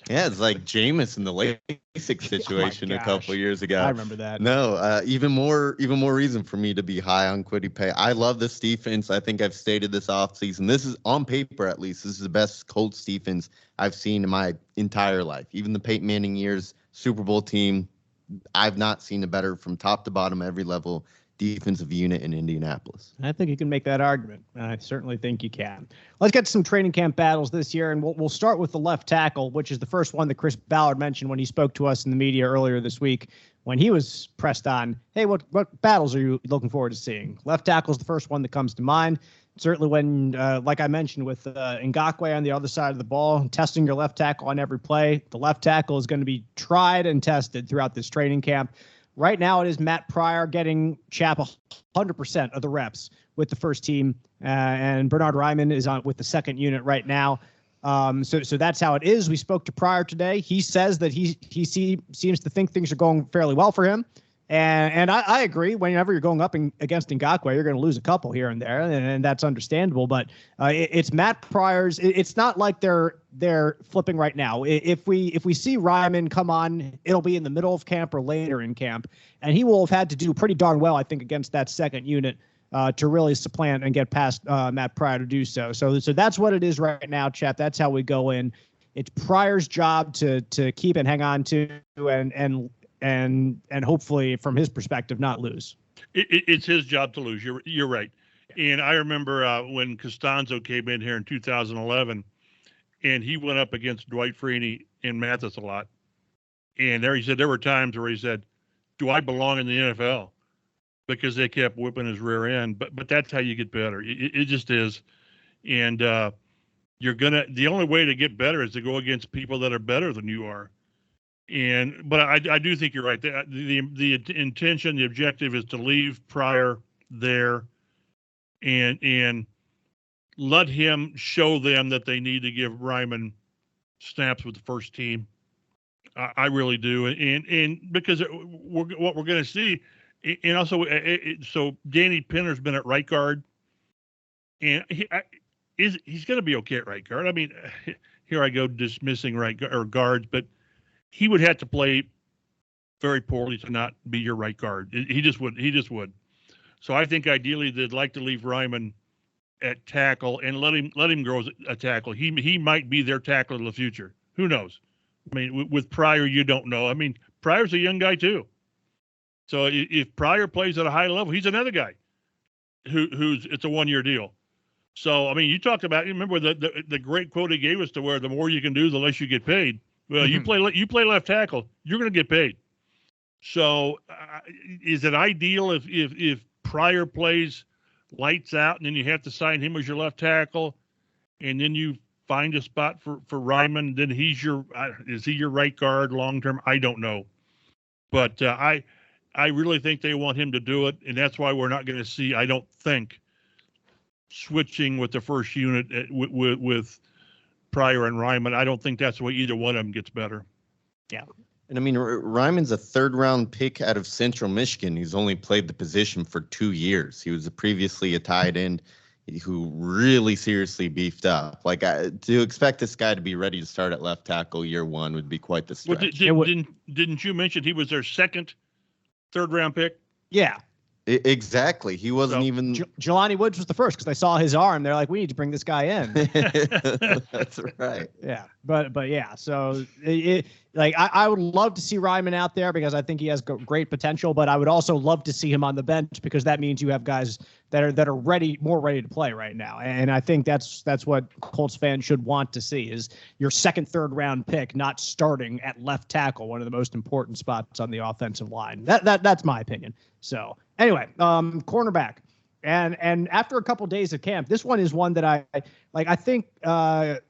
Yeah, it's like Jameis in the LASIK situation a couple of years ago. I remember that. No, even more reason for me to be high on Quiddy Pay. I love this defense. I think I've stated this offseason. This is, on paper at least, this is the best Colts defense I've seen in my entire life. Even the Peyton Manning years, Super Bowl team, I've not seen a better from top to bottom, every level defensive unit in Indianapolis. I think you can make that argument. I certainly think you can. Let's get to some training camp battles this year, and we'll start with the left tackle, which is the first one that Chris Ballard mentioned when he spoke to us in the media earlier this week when he was pressed on, hey, what battles are you looking forward to seeing? Left tackle is the first one that comes to mind. Certainly when, like I mentioned, with Ngakoue on the other side of the ball, testing your left tackle on every play, the left tackle is going to be tried and tested throughout this training camp. Right now, it is Matt Pryor getting Chap 100% of the reps with the first team, and Bernhard Raimann is on with the second unit right now. So that's how it is. We spoke to Pryor today. He says that he seems to think things are going fairly well for him, and I agree. Whenever you're going up against Ngakoue, you're going to lose a couple here and there, and that's understandable. But it's Matt Pryor's. It's not like they're flipping right now. If we see Raimann come on, it'll be in the middle of camp or later in camp, and he will have had to do pretty darn well, I think, against that second unit to really supplant and get past Matt Pryor to do so. So that's what it is right now, Chap. That's how we go in. It's Pryor's job to keep and hang on to and hopefully, from his perspective, not lose. It's his job to lose. You're right. And I remember when Costanzo came in here in 2011, and he went up against Dwight Freeney and Mathis a lot. And he said there were times where he said, "Do I belong in the NFL?" Because they kept whipping his rear end. But that's how you get better. It just is. And the only way to get better is to go against people that are better than you are. But I do think you're right. The intention, the objective is to leave Pryor there and let him show them that they need to give Raimann snaps with the first team. I really do. And because what we're going to see, and also, so Danny Pinner's been at right guard, and he's going to be okay at right guard. I mean, here I go dismissing guards, but he would have to play very poorly to not be your right guard. He just would. So I think ideally they'd like to leave Raimann at tackle and let him grow as a tackle. He might be their tackle in the future. Who knows? I mean, with Pryor, you don't know. I mean, Pryor's a young guy too. So if Pryor plays at a high level, he's another guy who's it's a 1-year deal. So I mean, you remember the great quote he gave us to where the more you can do, the less you get paid. Well, you play left tackle, you're going to get paid. So is it ideal if Pryor plays lights out and then you have to sign him as your left tackle, and then you find a spot for Raimann, then is he your right guard long term? I don't know, but I really think they want him to do it, and that's why we're not going to see, I don't think, switching with the first unit with Pryor and Raimann. I don't think that's the way either one of them gets better. Yeah. And I mean, Raimann's a 3rd-round pick out of Central Michigan. He's only played the position for 2 years. He was previously a tight end who really seriously beefed up. Like, to expect this guy to be ready to start at left tackle year one would be quite the stretch. Well, didn't you mention he was their second 3rd-round pick? Yeah. Exactly. He wasn't even. Jelani Woods was the first because they saw his arm. They're like, we need to bring this guy in. That's right. Yeah, but yeah. So I would love to see Raimann out there because I think he has great potential. But I would also love to see him on the bench because that means you have guys that are more ready to play right now. And I think that's what Colts fans should want to see is your 2nd, 3rd round pick not starting at left tackle, one of the most important spots on the offensive line. That's my opinion. So anyway, cornerback. And after a couple days of camp, this one is one that I think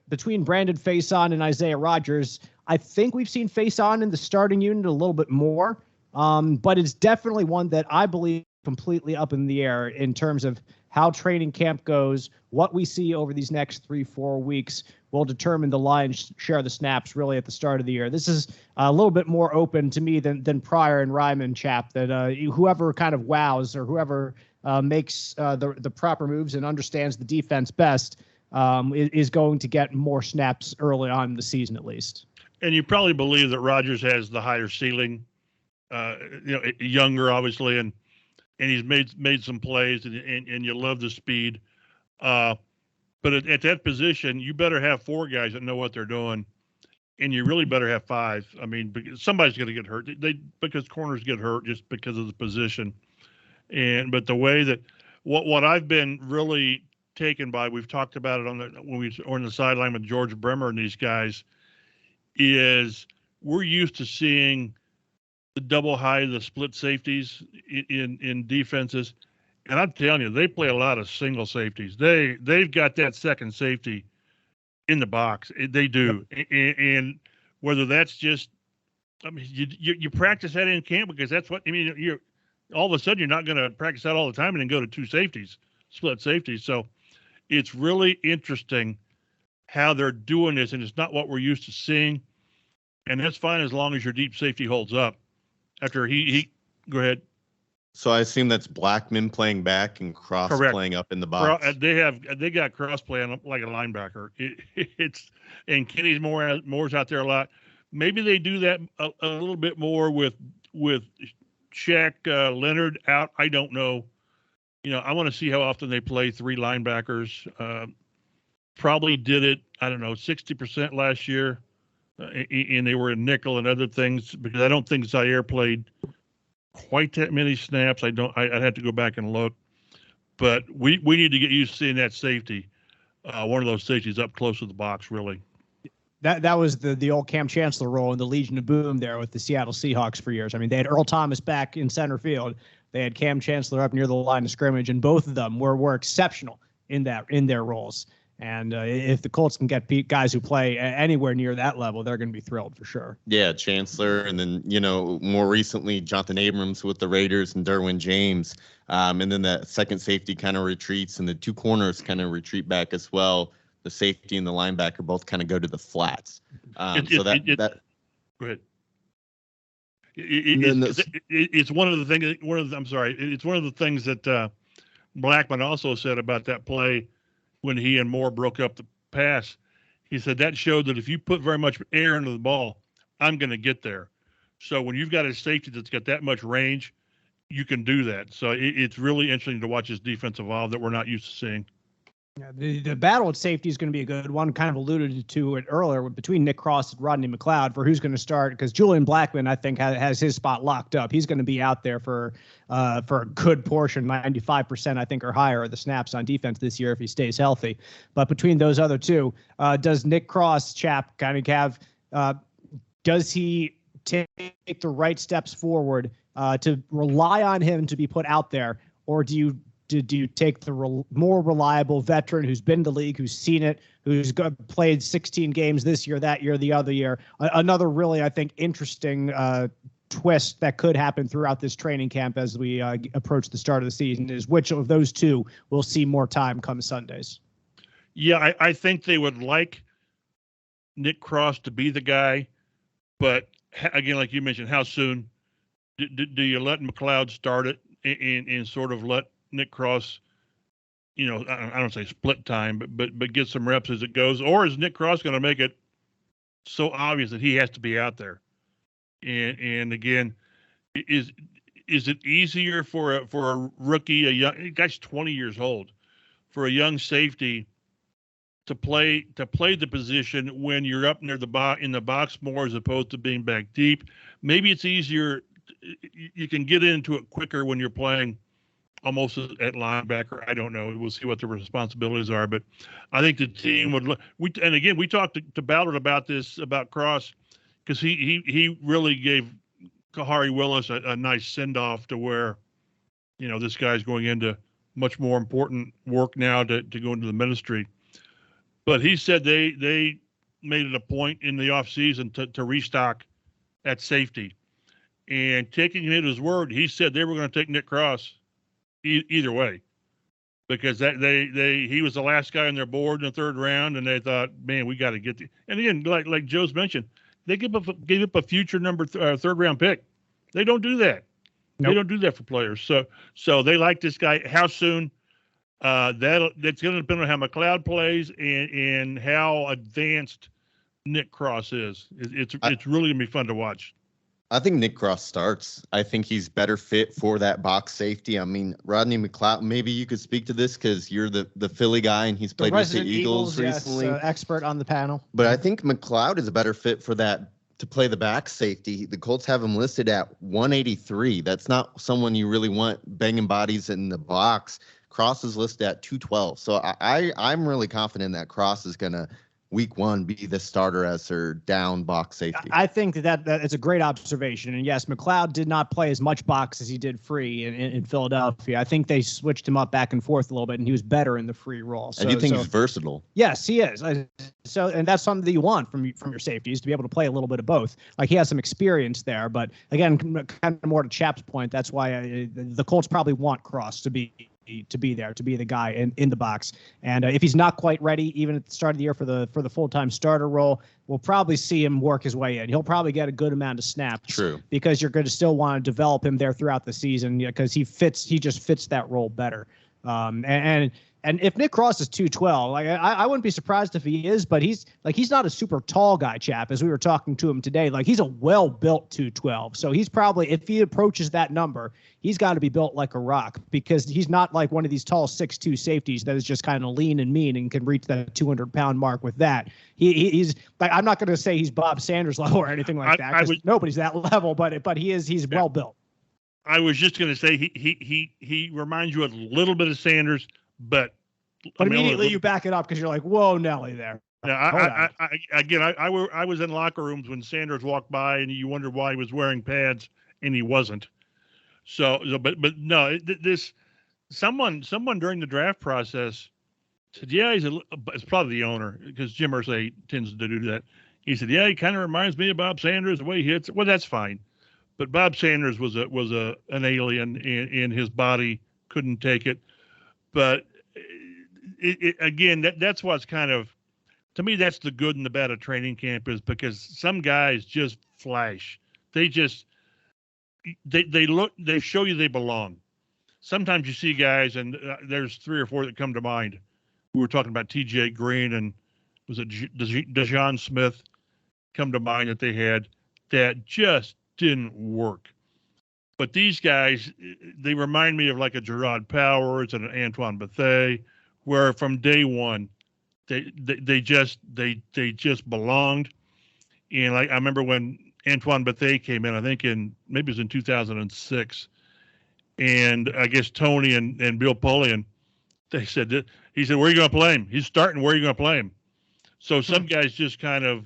between Brandon Faison and Isaiah Rodgers, I think we've seen Faison in the starting unit a little bit more. But it's definitely one that I believe completely up in the air in terms of how training camp goes. What we see over these next 3-4 weeks will determine the lion's share of the snaps really at the start of the year. This is a little bit more open to me than Pryor and Raimann, Chap, that whoever kind of wows or whoever makes the proper moves and understands the defense best is going to get more snaps early on in the season at least. And you probably believe that Rodgers has the higher ceiling, younger obviously, and he's made some plays, and you love the speed. But at that position, you better have 4 guys that know what they're doing. and you really better have 5. I mean, because somebody's going to get hurt. Because corners get hurt just because of the position. But the way that what I've been really taken by, we've talked about it when we were on the sideline with George Bremer and these guys, is we're used to seeing the double high, the split safeties in defenses, and I'm telling you, they play a lot of single safeties. They've got that second safety in the box. They do, and whether that's just, I mean, you practice that in camp because that's what I mean. You're all of a sudden you're not going to practice that all the time and then go to 2 safeties, split safeties. So it's really interesting how they're doing this, and it's not what we're used to seeing. And that's fine as long as your deep safety holds up. After he go ahead. So I assume that's Blackman playing back and Cross Correct. playing up in the box. They got Cross playing like a linebacker. And Kenny Moore's out there a lot. Maybe they do that a little bit more with Shaq Leonard out. I don't know. I want to see how often they play 3 linebackers. Probably did it, I don't know, 60% last year. And they were in nickel and other things because I don't think Zaire played quite that many snaps. I'd have to go back and look, but we need to get used to seeing that safety, one of those safeties up close to the box. Really, that was the old Cam Chancellor role in the Legion of Boom there with the Seattle Seahawks for years. I mean, they had Earl Thomas back in center field. They had Cam Chancellor up near the line of scrimmage, and both of them were exceptional in their roles. And if the Colts can get guys who play anywhere near that level, they're going to be thrilled for sure. Yeah, Chancellor, and then more recently Jonathan Abrams with the Raiders and Derwin James, and then that second safety kind of retreats, and the 2 corners kind of retreat back as well. The safety and the linebacker both kind of go to the flats. Go ahead. It's one of the things. It's one of the things that Blackman also said about that play. When he and Moore broke up the pass, he said that showed that if you put very much air into the ball, I'm going to get there. So when you've got a safety that's got that much range, you can do that. So it's really interesting to watch this defense evolve that we're not used to seeing. Yeah, the battle at safety is going to be a good one. Kind of alluded to it earlier between Nick Cross and Rodney McLeod for who's going to start, because Julian Blackman, I think, has his spot locked up. He's going to be out there for a good portion, 95%, I think, or higher of the snaps on defense this year if he stays healthy. But between those other two, does Nick Cross, Chap, kind of have does he take the right steps forward to rely on him to be put out there, or do you take the more reliable veteran who's been in the league, who's seen it, who's played 16 games this year, that year, the other year? Another really, I think, interesting twist that could happen throughout this training camp as we approach the start of the season is which of those two will see more time come Sundays. Yeah, I think they would like Nick Cross to be the guy, but again, like you mentioned, how soon do you let McLeod start it and sort of let Nick Cross, I don't say split time, but get some reps as it goes? Or is Nick Cross going to make it so obvious that he has to be out there? And again, is it easier for a rookie, a young guy's 20 years old, for a young safety to play the position when you're up near in the box more as opposed to being back deep? Maybe it's easier. You can get into it quicker when you're playing almost at linebacker. I don't know. We'll see what the responsibilities are, but I think the team would look. We talked to Ballard about this, about Cross, because he really gave Kahari Willis a nice send off to where, this guy's going into much more important work now to go into the ministry. But he said they made it a point in the offseason to restock at safety, and taking him at his word, he said they were going to take Nick Cross either way, because he was the last guy on their board in the 3rd round, and they thought, man, we got to get and again, like Joe's mentioned, they gave up a future 3rd round pick. They don't do that. Nope. They don't do that for players. So they like this guy. How soon? That's going to depend on how McLeod plays and how advanced Nick Cross is. It's really going to be fun to watch. I think Nick Cross starts. I think he's better fit for that box safety. I mean, Rodney McLeod, maybe you could speak to this because you're the Philly guy and he's played with the Eagles recently. Yes, expert on the panel. But I think McLeod is a better fit for that to play the back safety. The Colts have him listed at 183. That's not someone you really want banging bodies in the box. Cross is listed at 212. So I'm really confident that Cross is going to week one be the starter as their down box safety. I think that it's a great observation. And yes, McLeod did not play as much box as he did free in Philadelphia. I think they switched him up back and forth a little bit, and he was better in the free role. So, and you think he's versatile? Yes, he is. And that's something that you want from your safeties, to be able to play a little bit of both. Like, he has some experience there, but again, kind of more to Chap's point, that's why the Colts probably want Cross to be there, to be the guy in the box. And if he's not quite ready, even at the start of the year for the full-time starter role, we'll probably see him work his way in. He'll probably get a good amount of snaps. True. Because you're going to still want to develop him there throughout the season, because he just fits that role better. And if Nick Cross is 212, like I wouldn't be surprised if he is, but he's not a super tall guy, Chap, as we were talking to him today. Like, he's a well-built 212. So he's probably, if he approaches that number, he's got to be built like a rock, because he's not like one of these tall 6'2" safeties that is just kind of lean and mean and can reach that 200-pound mark with that. He's like, I'm not going to say he's Bob Sanders level or anything like that, because nobody's that level, but he's well built. I was just going to say he reminds you a little bit of Sanders, but immediately you back it up because you're like, whoa, Nelly there. Yeah, I was in locker rooms when Sanders walked by, and you wondered why he was wearing pads, and he wasn't. But no, someone during the draft process said, yeah, it's probably the owner, because Jim Irsay tends to do that. He said, yeah, he kind of reminds me of Bob Sanders, the way he hits. Well, that's fine, but Bob Sanders was an alien, in his body couldn't take it. But again, that's what's kind of, to me, that's the good and the bad of training camp, is because some guys just flash. They show you they belong. Sometimes you see guys, and there's 3 or 4 that come to mind. We were talking about TJ Green, and was it DeJohn Smith come to mind that they had that just didn't work. But these guys, they remind me of like a Gerard Powers and an Antoine Bethea, where from day one, they just belonged. And like, I remember when Antoine Bethea came in, I think maybe it was in 2006, and I guess Tony and Bill Polian, he said, where are you going to play him? He's starting. Where are you going to play him? So some guys just kind of,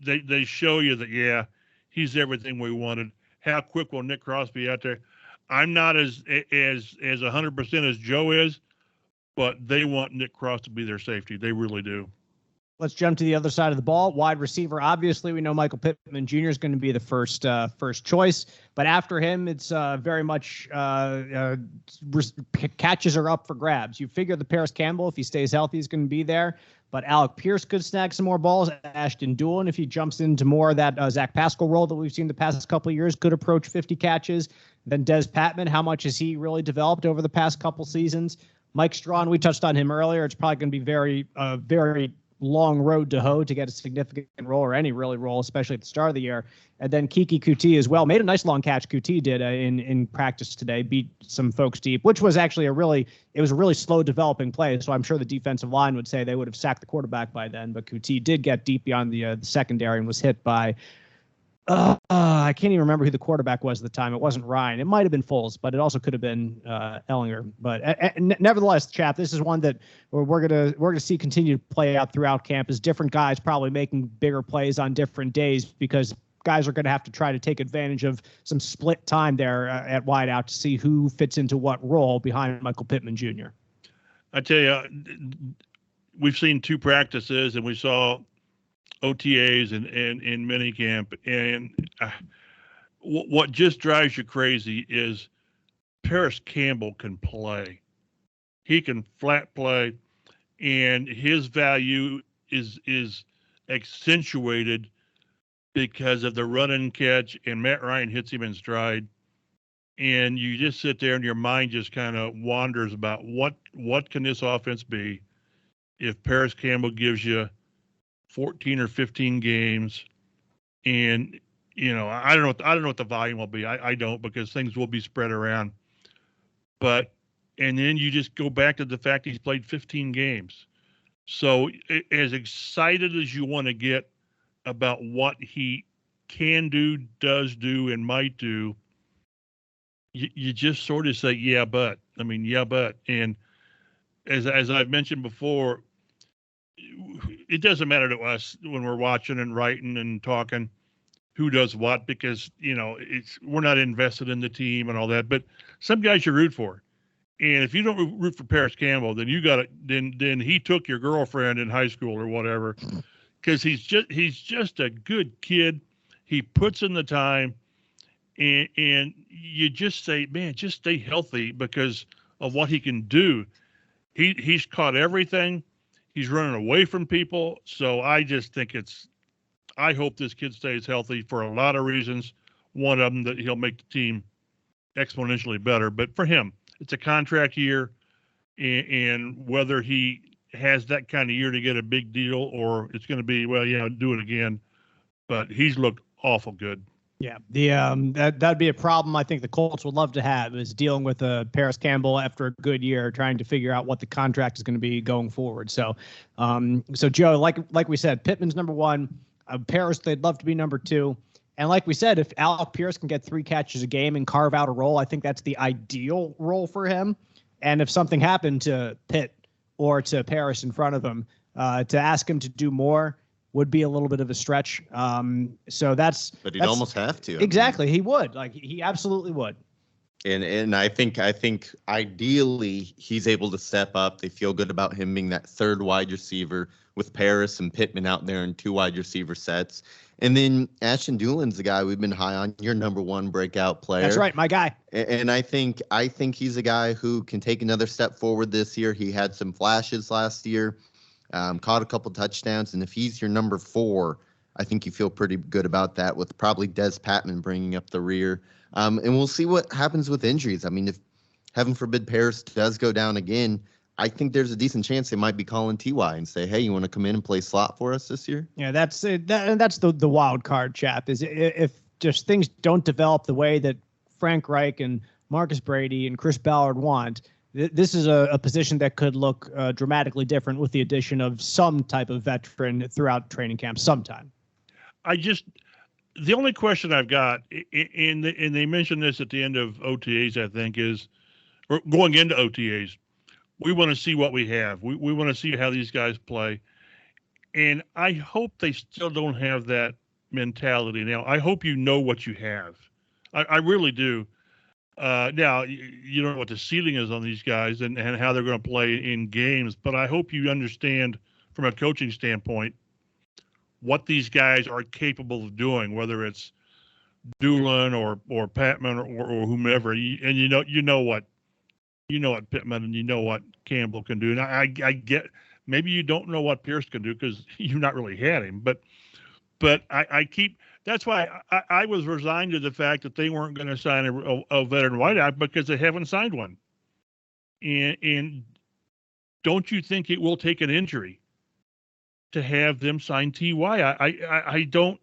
they show you that, yeah, he's everything we wanted. How quick will Nick Cross be out there? I'm not as 100% as Joe is, but they want Nick Cross to be their safety. They really do. Let's jump to the other side of the ball. Wide receiver, obviously, we know Michael Pittman Jr. is going to be the first choice, but after him, it's very much catches are up for grabs. You figure the Paris Campbell, if he stays healthy, is going to be there. But Alec Pierce could snag some more balls. Ashton Doolin, if he jumps into more of that Zach Pascal role that we've seen the past couple of years, could approach 50 catches. Then Des Patman, how much has he really developed over the past couple seasons? Mike Strawn, we touched on him earlier. It's probably going to be very long road to hoe to get a significant role, or any really role, especially at the start of the year. And then Kiki Kuti as well. Made a nice long catch. Kuti did in practice today, beat some folks deep, which was actually a really slow developing play. So I'm sure the defensive line would say they would have sacked the quarterback by then. But Kuti did get deep beyond the secondary and was hit by, I can't even remember who the quarterback was at the time. It wasn't Ryan. It might have been Foles, but it also could have been Ellinger. But nevertheless, Chap, this is one that we're gonna see continue to play out throughout camp, as different guys probably making bigger plays on different days, because guys are going to have to try to take advantage of some split time there at wideout to see who fits into what role behind Michael Pittman Jr. I tell you, we've seen 2 practices, and we saw OTAs and in minicamp, and what just drives you crazy is Paris Campbell can play. He can flat play, and his value is accentuated because of the run and catch, and Matt Ryan hits him in stride. And you just sit there and your mind just kind of wanders about what can this offense be if Paris Campbell gives you 14 or 15 games, and I don't know what the volume will be. I don't, because things will be spread around. But and then you just go back to the fact he's played 15 games. So as excited as you want to get about what he can do, does do, and might do, you just sort of say, yeah, but. I mean, yeah, but. And as I've mentioned before, it doesn't matter to us when we're watching and writing and talking who does what, because we're not invested in the team and all that. But some guys you root for, and if you don't root for Paris Campbell, then you got it. Then he took your girlfriend in high school or whatever, because he's just a good kid. He puts in the time, and you just say, man, just stay healthy because of what he can do. He's caught everything. He's running away from people. So I just think I hope this kid stays healthy for a lot of reasons. One of them, that he'll make the team exponentially better. But for him, it's a contract year, and whether he has that kind of year to get a big deal, or it's going to be, well, yeah, do it again. But he's looked awful good. Yeah, that'd be a problem I think the Colts would love to have, is dealing with Paris Campbell after a good year, trying to figure out what the contract is going to be going forward. So, so Joe, like we said, Pittman's number one. Paris, they'd love to be number two. And like we said, if Alec Pierce can get 3 catches a game and carve out a role, I think that's the ideal role for him. And if something happened to Pitt or to Paris in front of him, to ask him to do more would be a little bit of a stretch. So but he'd almost have to. Exactly. He would. He absolutely would. And I think ideally he's able to step up. They feel good about him being that third wide receiver with Paris and Pittman out there in 2 wide receiver sets. And then Ashton Doolin's the guy we've been high on, your number one breakout player. That's right, my guy. And I think he's a guy who can take another step forward this year. He had some flashes last year. Caught a couple touchdowns, and if he's your number 4, I think you feel pretty good about that, with probably Des Patman bringing up the rear. And we'll see what happens with injuries. I mean, if heaven forbid Paris does go down again, I think there's a decent chance they might be calling TY and say, hey, you want to come in and play slot for us this year? Yeah, that's it. That's the wild card, chap, is if just things don't develop the way that Frank Reich and Marcus Brady and Chris Ballard want. This is a position that could look dramatically different with the addition of some type of veteran throughout training camp sometime. The only question I've got, and they mentioned this at the end of OTAs, I think, or going into OTAs, we want to see what we have. We want to see how these guys play. And I hope they still don't have that mentality. Now, I hope you know what you have. I really do. Now, you don't know what the ceiling is on these guys and how they're going to play in games, but I hope you understand from a coaching standpoint what these guys are capable of doing, whether it's Doolin or Patman or whomever. And you know what Pittman and you know what Campbell can do. And I get, maybe you don't know what Pierce can do because you've not really had him, but I keep. That's why I was resigned to the fact that they weren't going to sign a veteran wideout, because they haven't signed one. And don't you think it will take an injury to have them sign TY? I don't,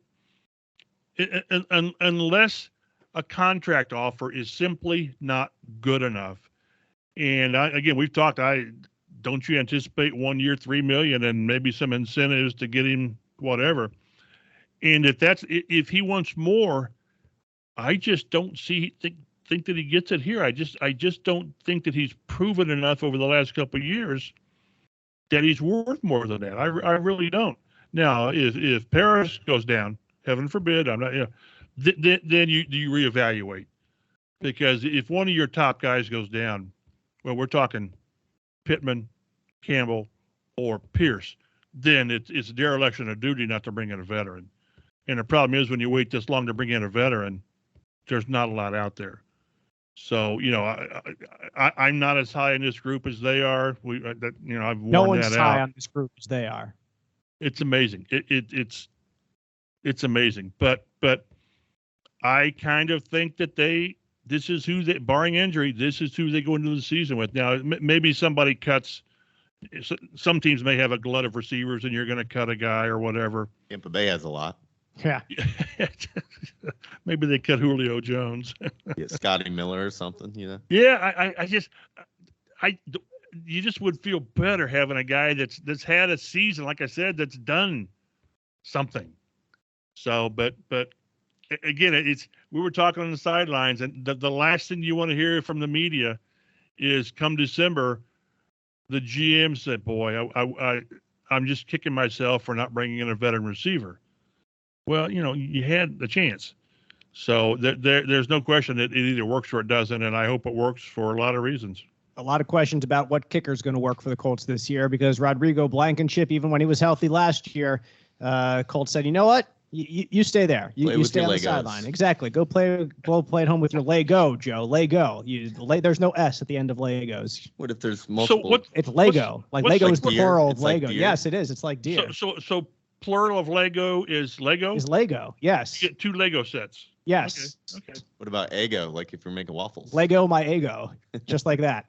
unless a contract offer is simply not good enough. And again, we've talked. Don't you anticipate 1 year, $3 million, and maybe some incentives to get him whatever? And if he wants more, I just don't think that he gets it here. I just don't think that he's proven enough over the last couple of years that he's worth more than that. I really don't. Now, if Paris goes down, heaven forbid, I'm not. Then you reevaluate, because if one of your top guys goes down, well, we're talking Pittman, Campbell, or Pierce, then it's dereliction of duty not to bring in a veteran. And the problem is, when you wait this long to bring in a veteran, there's not a lot out there. So, I'm not as high in this group as they are. I've worn that out. No one's high on this group as they are. It's amazing. It's amazing. But I kind of think that this is who they, barring injury, this is who they go into the season with. Now, maybe somebody cuts. Some teams may have a glut of receivers, and you're going to cut a guy or whatever. Tampa Bay has a lot. Yeah. Maybe they cut Julio Jones. Yeah, Scotty Miller or something, Yeah, you just would feel better having a guy that's had a season, like I said, that's done something. So, but again, we were talking on the sidelines, and the last thing you want to hear from the media is come December, the GM said, "Boy, I'm just kicking myself for not bringing in a veteran receiver." Well, you had the chance. So there's no question that it either works or it doesn't, and I hope it works for a lot of reasons. A lot of questions about what kicker is going to work for the Colts this year because Rodrigo Blankenship, even when he was healthy last year, Colts said, you know what? You stay there. You stay on the sideline. Exactly. Go play at home with your Lego, Joe. Lego. There's no S at the end of Legos. What if there's multiple? It's Lego. Lego is the plural of Lego. Like yes, it is. It's like deer. So plural of Lego is Lego? Is Lego. Yes. You get 2 Lego sets. Yes. Okay. What about Eggo? Like if you're making waffles. Lego my ego. Just like that.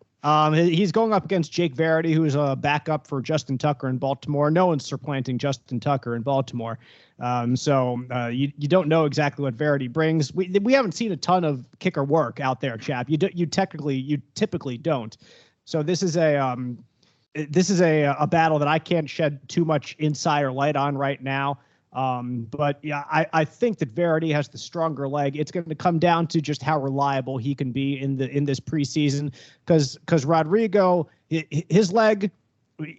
He's going up against Jake Verity, who's a backup for Justin Tucker in Baltimore. No one's supplanting Justin Tucker in Baltimore. So you don't know exactly what Verity brings. We haven't seen a ton of kicker work out there, chap. You typically don't. So this is a battle that I can't shed too much insider light on right now. But yeah, I think that Verity has the stronger leg. It's going to come down to just how reliable he can be in this preseason, because Rodrigo, his leg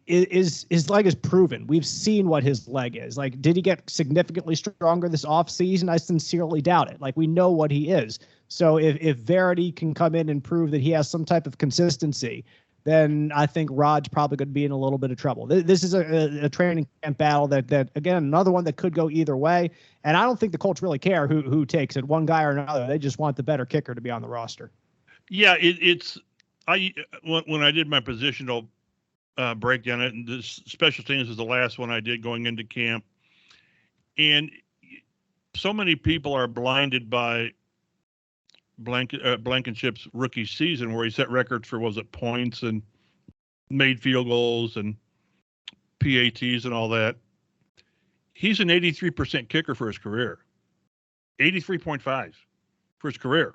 is proven. We've seen what his leg is. Like, did he get significantly stronger this offseason? I sincerely doubt it. Like, we know what he is. So if Verity can come in and prove that he has some type of consistency, then I think Rod's probably going to be in a little bit of trouble. This is a training camp battle that again, another one that could go either way. And I don't think the Colts really care who takes it, one guy or another. They just want the better kicker to be on the roster. Yeah, when I did my positional breakdown, and this special teams was the last one I did going into camp, and so many people are blinded by Blankenship's rookie season, where he set records for points and made field goals and PATs and all that. He's an 83% kicker for his career, 83.5 for his career.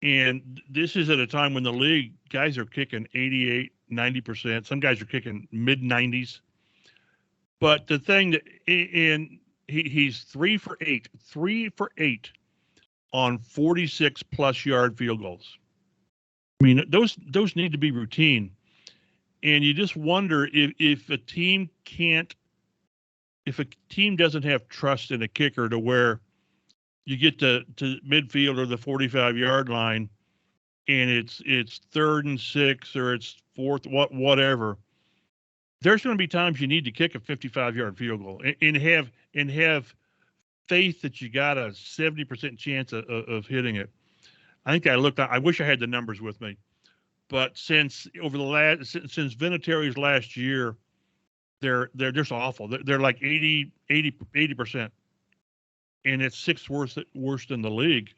And this is at a time when the league guys are kicking 88, 90%. Some guys are kicking mid 90s. But the thing that, and he's 3 for 8 on 46 plus yard field goals. I mean, those need to be routine. And you just wonder if a team doesn't have trust in a kicker to where you get to midfield or the 45-yard line and it's 3rd and 6 or it's 4th, whatever. There's going to be times you need to kick a 55-yard field goal and have faith that you got a 70% chance of hitting it. I think I wish I had the numbers with me, but since Vinatieri's last year, they're just awful. They're like 80%, and it's 6th worst in the league,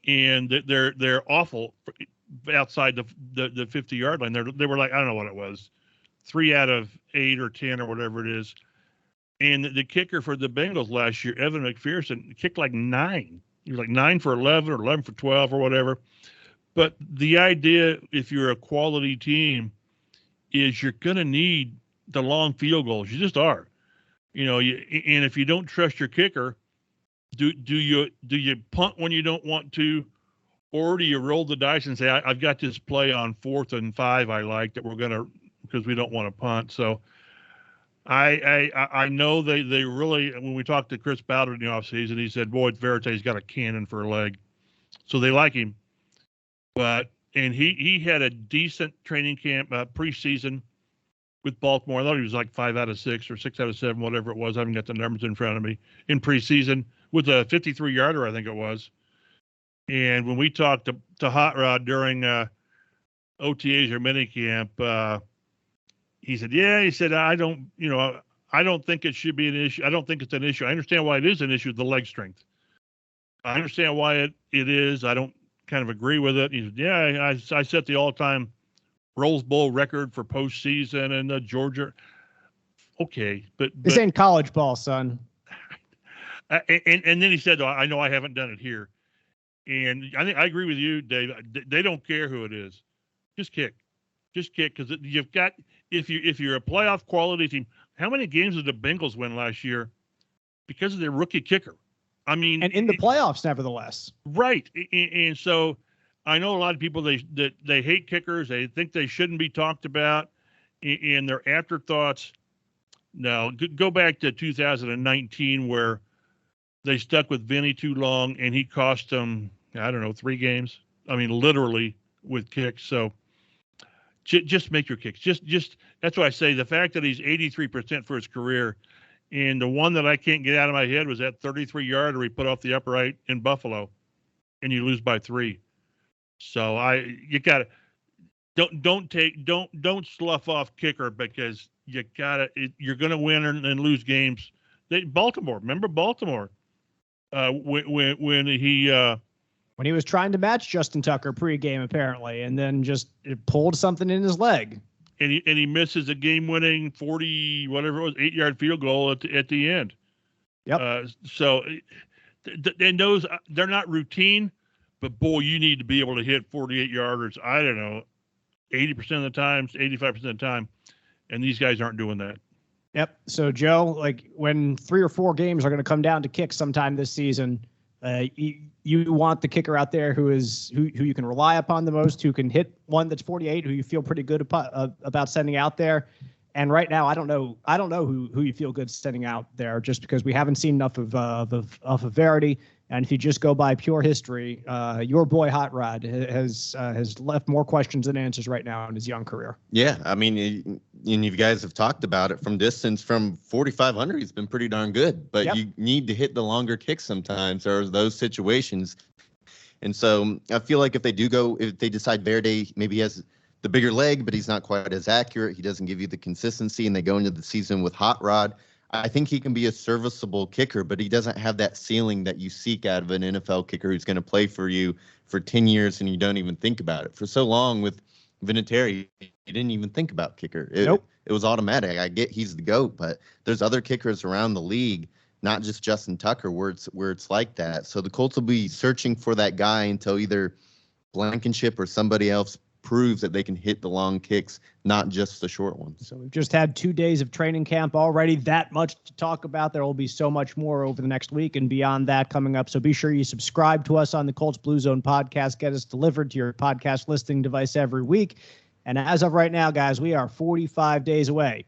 and they're awful outside the 50-yard line. They were like, I don't know what it was, 3 out of 8 or 10 or whatever it is. And the kicker for the Bengals last year, Evan McPherson, kicked like 9. He was like 9 for 11 or 11 for 12 or whatever. But the idea, if you're a quality team, is you're going to need the long field goals. You just are. And if you don't trust your kicker, do you punt when you don't want to, or do you roll the dice and say, I've got this play on 4th and 5 I like that because we don't want to punt. So I know they really, when we talked to Chris Ballard in the offseason, he said, boy, Verity's got a cannon for a leg. So they like him. And he had a decent training camp preseason with Baltimore. I thought he was like 5 out of 6 or 6 out of 7, whatever it was. I haven't got the numbers in front of me in preseason with a 53-yarder, I think it was. And when we talked to Hot Rod during OTAs or minicamp, he said, I don't think it should be an issue. I don't think it's an issue. I understand why it is an issue, the leg strength. I understand why it is. I don't kind of agree with it. He said, yeah, I set the all-time Rose Bowl record for postseason and Georgia. Okay, but this ain't college ball, son. And then he said, oh, I know I haven't done it here. And I agree with you, Dave. They don't care who it is. Just kick. Because you've got, if you're a playoff quality team, how many games did the Bengals win last year because of their rookie kicker? I mean, and in the playoffs, nevertheless. Right. And so I know a lot of people, they hate kickers. They think they shouldn't be talked about, and they're afterthoughts. Now, go back to 2019 where they stuck with Vinny too long, and he cost them, 3 games. I mean, literally with kicks. So just make your kicks. Just that's why I say the fact that he's 83% for his career. And the one that I can't get out of my head was that 33-yarder he put off the upright in Buffalo, and you lose by 3. So you gotta don't slough off kicker because you're gonna win and lose games. Baltimore, remember Baltimore when he was trying to match Justin Tucker pregame apparently, and then just pulled something in his leg. And he misses a game-winning 40, whatever it was, 8-yard field goal at the end. Yep. So, and those, they're not routine, but boy, you need to be able to hit 48-yarders. I don't know, 80% of the time, 85% of the time, and these guys aren't doing that. Yep. So Joe, like when 3 or 4 games are going to come down to kicks sometime this season, you want the kicker out there who you can rely upon the most, who can hit one that's 48, who you feel pretty good about sending out there. And right now, I don't know who you feel good sending out there, just because we haven't seen enough of Verity. And if you just go by pure history, your boy Hot Rod has left more questions than answers right now in his young career. Yeah, I mean, and you guys have talked about it from distance. From 4,500, he's been pretty darn good. But you need to hit the longer kicks sometimes, or those situations. And so I feel like if they decide Verity maybe has the bigger leg, but he's not quite as accurate, he doesn't give you the consistency, and they go into the season with Hot Rod, I think he can be a serviceable kicker, but he doesn't have that ceiling that you seek out of an NFL kicker who's going to play for you for 10 years and you don't even think about it. For so long with Vinatieri, you didn't even think about kicker. It was automatic. I get he's the GOAT, but there's other kickers around the league, not just Justin Tucker, where it's like that. So the Colts will be searching for that guy until either Blankenship or somebody else proves that they can hit the long kicks, not just the short ones. So we've just had 2 days of training camp already. That much to talk about. There will be so much more over the next week and beyond that coming up. So be sure you subscribe to us on the Colts Blue Zone podcast. Get us delivered to your podcast listening device every week. And as of right now, guys, we are 45 days away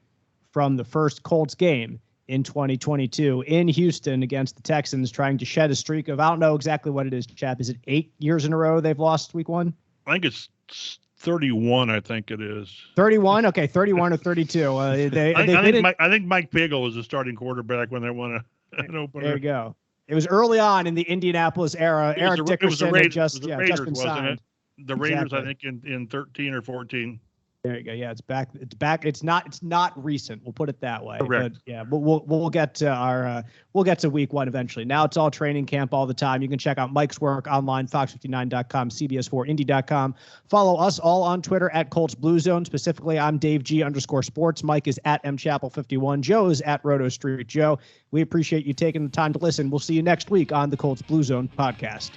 from the first Colts game in 2022 in Houston against the Texans, trying to shed a streak of, I don't know exactly what it is, Chap. Is it 8 years in a row they've lost week 1? I think it's 31, I think it is. 31? Okay, 31 or 32. I think Mike Pagel was the starting quarterback when they won an opener. There you go. It was early on in the Indianapolis era. Eric Dickerson had just been signed. The Raiders, exactly. I think, in 13 or 14. There you go. Yeah, it's back. It's not recent. We'll put it that way. Correct. But yeah, we'll get to we'll get to week 1 eventually. Now it's all training camp all the time. You can check out Mike's work online, fox59.com, cbs4indy.com. Follow us all on Twitter at Colts Blue Zone. Specifically, I'm Dave G_sports. Mike is at mchappell51. Joe is at Roto Street Joe. We appreciate you taking the time to listen. We'll see you next week on the Colts Blue Zone podcast.